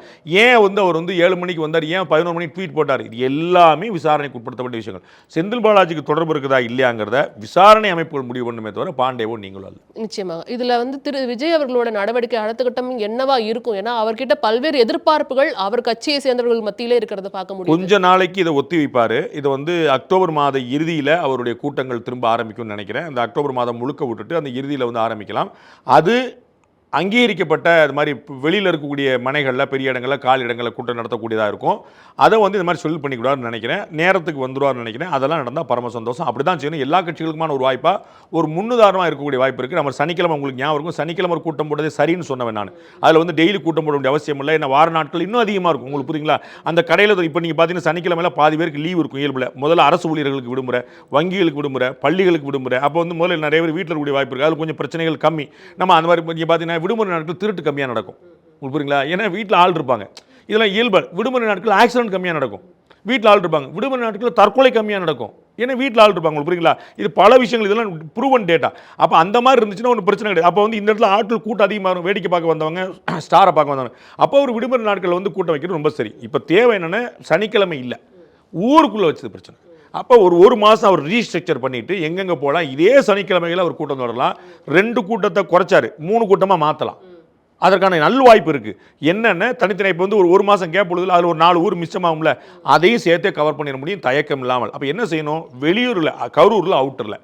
Speaker 7: ஏன் வந்து அவர் வந்து 7 மணிக்கு வந்தார், ஏன் 11 மணிக்கு ட்வீட் போட்டார், இது எல்லாமே விசாரணைக்கு உட்படுத்தப்பட்ட விஷயங்கள். செந்தில் பாலாஜிக்கு தொடர்பு இருக்குதா இல்லையாங்கிறத விசாரணை அமைப்புகள் முடிவு பண்ணுமே தவிர பாண்டேவோ நீங்களும் அல்ல.
Speaker 6: நிச்சயமாக இதுல வந்து திரு விஜய் அவர்களோட நடவடிக்கை அடுத்த கட்டம் என்னவா இருக்கும்? ஏன்னா அவர்கிட்ட பல்வேறு எதிர்பார்ப்புகள் அவர் கட்சியை சேர்ந்தவர்கள் மத்தியிலே இருக்கிறத பார்க்க முடியும்.
Speaker 7: கொஞ்ச நாளைக்கு இதை ஒத்தி வைப்பாரு. இதை வந்து அக்டோபர் மாத இறுதியில் அவருடைய கூட்டங்கள் திரும்ப ஆரம்பிக்கும்னு நினைக்கிறேன். அந்த அக்டோபர் மாதம் முழுக்க விட்டுட்டு அந்த இறுதியில் வந்து ஆரம்பிக்கலாம். அது அங்கீகரிக்கப்பட்ட அது மாதிரி வெளியில் இருக்கக்கூடிய மனைகளில், பெரிய இடங்களில், கால் இடங்களில் கூட்டம் நடத்தக்கூடியதாக இருக்கும். அதை வந்து இந்த மாதிரி சொல்லி பண்ணிக்கூடாதுன்னு நினைக்கிறேன். நேரத்துக்கு வந்துடுவார்னு நினைக்கிறேன். அதெல்லாம் நடந்தால் பரம சந்தோஷம். அப்படி தான் செய்யணும். எல்லா கட்சிகளுக்குமான ஒரு வாய்ப்பாக, ஒரு முன்னுதாரணமாக இருக்கக்கூடிய வாய்ப்பு இருக்குது. நம்ம சனிக்கிழமை உங்களுக்கு ஞாபகம் இருக்கும், சனிக்கிழமை ஒரு கூட்டம் போட்டதே சரின்னு சொன்னவன் நான். அதில் வந்து டெய்லி கூட்டம் போட வேண்டிய அவசியம் இல்லை. ஏன்னா வார நாட்கள் இன்னும் அதிகமாக இருக்கும். உங்களுக்கு புரியுங்களா? அந்த கடையில் இப்போ நீங்கள் பார்த்தீங்கன்னா சனிக்கிழமையில் பாதி பேருக்கு லீவ் இருக்கும் இயல்பில். முதல்ல அரசு ஊழியர்களுக்கு விடுமுறை, வங்கிகளுக்கு விடுமுறை, பள்ளிகளுக்கு விடுமுறை. அப்போ வந்து முதல்ல நிறைய பேர் வீட்டில் இருக்கக்கூடிய வாய்ப்பு இருக்குது. அதில் கொஞ்சம் பிரச்சனைகள் கம்மி. நம்ம அந்த மாதிரி நீங்கள் பார்த்தீங்கன்னா விடுமுறை நாட்கள் திருட்டு கம்மியாக நடக்கும். உங்களுக்கு புரியுங்களா? ஏன்னா வீட்டில் ஆள் இருப்பாங்க. இதெல்லாம் இயல்பு. விடுமுறை நாட்கள் ஆக்சிடென்ட் கம்மியாக நடக்கும், வீட்டில் ஆள் இருப்பாங்க. விடுமுறை நாட்களில் தற்கொலை கம்மியாக நடக்கும், ஏன்னா வீட்டில் ஆள் இருப்பாங்க. உங்களுக்கு புரியுங்களா? இது பல விஷயங்கள், இதெல்லாம் ப்ரூவன் டேட்டா. அப்போ அந்த மாதிரி இருந்துச்சுன்னா ஒன்றும் பிரச்சனை கிடையாது. அப்போ வந்து இந்த இடத்துல ஆட்கள் கூட்டம் அதிகமாக இருக்கும். வேடிக்கை பார்க்க வந்தவங்க, ஸ்டாரை பார்க்க வந்தவங்க. அப்போ ஒரு விடுமுறை நாட்களில் வந்து கூட்டம் வைக்கிறது ரொம்ப சரி. இப்போ தேவை என்னென்னா சனிக்கிழமை இல்லை, ஊருக்குள்ளே வச்சது பிரச்சனை. அப்போ ஒரு மாதம் அவர் ரீஸ்ட்ரக்சர் பண்ணிவிட்டு எங்கெங்கே போகலாம், இதே சனிக்கிழமையில் அவர் கூட்டம் தொடரலாம். 2 கூட்டத்தை குறைச்சாரு, 3 கூட்டமாக மாற்றலாம். அதற்கான நல்ல வாய்ப்பு இருக்குது. என்னென்ன தனித்தனி இப்போ வந்து ஒரு மாதம் கேப் பொழுதுல அதில் ஒரு 4 ஊர் மிச்சமாகும்ல, அதையும் சேர்த்தே கவர் பண்ணிட முடியும் தயக்கம் இல்லாமல். அப்போ என்ன செய்யணும்? வெளியூரில், கரூரில் அவுட்டரில்,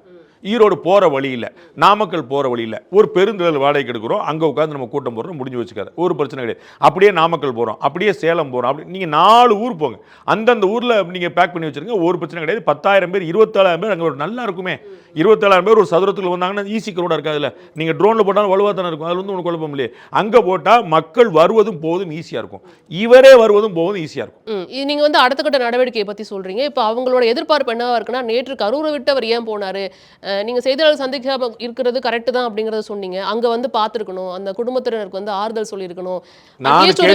Speaker 7: ஈரோடு போகிற வழியில், நாமக்கல் போகிற வழியில் ஒரு பெருந்திரள் வாடகைக்கு எடுக்கிறோம், அங்கே உட்காந்து நம்ம கூட்டம் போடுறோம், முடிஞ்சு வச்சுக்காது, ஒரு பிரச்சனை கிடையாது. அப்படியே நாமக்கல் போகிறோம், அப்படியே சேலம் போகிறோம், அப்படி நீங்கள் 4 ஊர் போங்க, அந்தந்த ஊரில் நீங்கள் பேக் பண்ணி வச்சுருங்க, ஒரு பிரச்சனை கிடையாது. 10,000 பேர் 27,000 பேர் அங்கே ஒரு நல்லா இருக்குமே. 27,000 பேர் ஒரு சதுரத்துக்கு வந்தாங்கன்னா ஈஸி க்ரௌடாக இருக்காதுல்ல. நீங்கள் ட்ரோனில் போட்டாலும் வலுவாக தானே இருக்கும், அதில் வந்து ஒன்று குழப்பம் இல்லையே. அங்கே போட்டால் மக்கள் வருவதும் போவதும் ஈஸியாக இருக்கும், இவரே வருவதும் போவதும் ஈஸியாக இருக்கும்.
Speaker 6: நீங்கள் வந்து அடுத்த கட்ட நடவடிக்கையை பற்றி சொல்கிறீங்க. இப்போ அவங்களோட எதிர்பார்ப்பு என்னவா இருக்குன்னா, நேற்று கரூரை விட்டு அவர் ஏன் போனார், நீங்க செய்தியாளர் சந்திக்காம இருக்கிறது கரெக்ட் தான் அப்படிங்கறத சொன்னீங்க. அங்க வந்து பாத்துக்கணும், அந்த குடும்பத்தினருக்கு வந்து ஆறுதல் சொல்லியிருக்கணும்,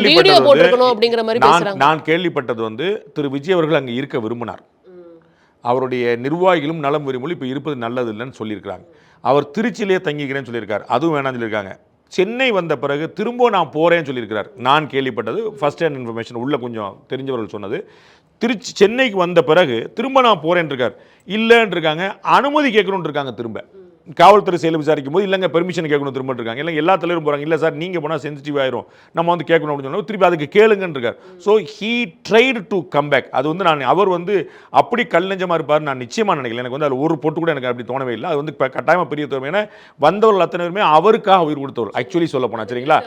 Speaker 6: வீடியோ போட்டுக்கணும் அப்படிங்கிற மாதிரி பேசுறாங்க.
Speaker 7: நான் கேள்விப்பட்டது வந்து திரு விஜய் அவர்கள் அங்க இருக்க விரும்பினார். அவருடைய நிர்வாகிகளும் நலம் விரும்பி இப்போ இருப்பது நல்லது இல்லைன்னு சொல்லியிருக்கிறாங்க. அவர் திருச்சியிலேயே தங்கிக்கிறேன்னு சொல்லியிருக்காரு, அதுவும் வேணாம்னு சொல்லியிருக்காங்க. சென்னை வந்த பிறகு திரும்ப நான் போகிறேன்னு சொல்லியிருக்கிறார். நான் கேள்விப்பட்டது ஃபர்ஸ்ட் ஹேண்ட் இன்ஃபர்மேஷன், உள்ள கொஞ்சம் தெரிஞ்சவர்கள் சொன்னது. சென்னைக்கு வந்த பிறகு திரும்ப நான் போகிறேன்னு இருக்கார். இல்லைன்னு இருக்காங்க, அனுமதி கேட்கணுன்னு இருக்காங்க. திரும்ப காவல்துறை செயல் விசாரிக்கும் போது இல்லைங்க பெர்மிஷன் கேட்கணும் திரும்ப இருக்காங்க. இல்லை எல்லா தலைவரும் போகிறாங்க, இல்லை சார் நீங்கள் போனால் சென்சிட்டிவ் ஆயிரும், நம்ம வந்து கேட்கணும் அப்படின்னு சொன்னால் திருப்பி அதுக்கு கேளுங்கன்னு இருக்கார். So he tried to come back. அது வந்து அவர் வந்து அப்படி கல்லஞ்சமாக இருப்பார் நான் நிச்சயமாக நினைக்கல. எனக்கு வந்து அதில் ஒரு பொட்டு கூட எனக்கு அப்படி தோணவே இல்லை. அது வந்து கட்டாயமாக பெரிய தோணும். ஏன்னா வந்தவர்கள் அத்தனை பேருமே அவருக்காக உயிர் கொடுத்தவர் ஆக்சுவலி சொல்ல போனால், சரிங்களா?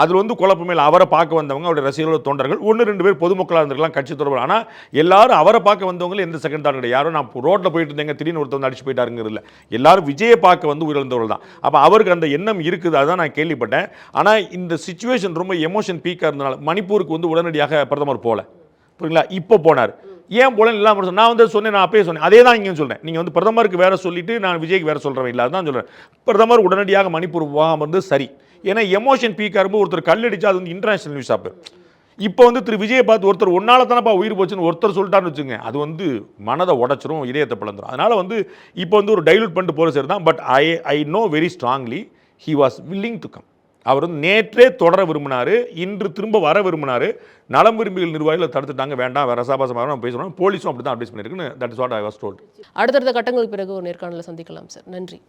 Speaker 7: அதில் வந்து குழப்பமே இல்லை. அவரை பார்க்க வந்தவங்க அவருடைய ரசிகர்கள் தொண்டர்கள் 1-2 பேர் பொதுமக்களாக இருந்திருக்கலாம், கட்சி தொடர்பு. ஆனால் எல்லாரும் அவரை பார்க்க வந்தவங்களும் எந்த செகண்ட் தாட் கிடையாது. யாரும் நான் ரோட்டில் போயிட்டு இருந்தேங்க திடீர்னு ஒருத்தர் வந்து அடிச்சு போயிட்டாருங்கிறது இல்லை. எல்லாரும் விஜயை பார்க்க வந்து உயிரிழந்தவர்கள் தான். அப்போ அவருக்கு அந்த எண்ணம் இருக்குது, அதுதான் நான் கேள்விப்பட்டேன். ஆனால் இந்த சிச்சுவேஷன் ரொம்ப எமோஷன் பீக்காக இருந்தனால மணிப்பூருக்கு வந்து உடனடியாக பிரதமர் போகல, புரியுங்களா? இப்போ போனார். ஏன் போல இல்லாமல் நான் வந்து சொன்னேன், நான் அப்பயே சொன்னேன், அதே தான் இங்கே சொல்கிறேன். நீங்கள் வந்து பிரதமருக்கு வேற சொல்லிட்டு நான் விஜய்க்கு வேற சொல்கிறேன் இல்லை, அதுதான் சொல்கிறேன். பிரதமர் உடனடியாக மணிப்பூர் போகாமல் இருந்து சரி. ஏன்னா எமோஷன் பீக்காக இருக்கும்போது ஒருத்தர் கல்லடிச்சா அது வந்து இன்டர்நேஷனல் நியூஸ் ஆப்பு. இப்போ வந்து திரு விஜயை பார்த்து ஒருத்தர் ஒன்னால தானப்பா உயிர் போச்சுன்னு ஒருத்தர் சொல்லிட்டான்னு வச்சுங்க, அது வந்து மனதை உடைச்சிரும், இதயத்தை பிளந்துரும். அதனால் வந்து இப்போ வந்து ஒரு டைலூட் பண்ணிட்டு போகிற சரி தான். But I know very strongly he was willing to come. அவர் வந்து நேற்றே தொடர விரும்பினார், இன்று திரும்ப வர விரும்பினார். நலம் விரும்பிகள் நிர்வாகிகள் தடுத்துட்டாங்க, வேண்டாம் வேற ரசாபாசமாக நம்ம பேசணும். போலீஸும் அப்படி தான் அட்வைஸ் பண்ணியிருக்குன்னு that is what I was told.
Speaker 6: அடுத்தடுத்த கட்டங்களுக்கு பிறகு ஒரு நேர்காணலை சந்திக்கலாம் சார். நன்றி.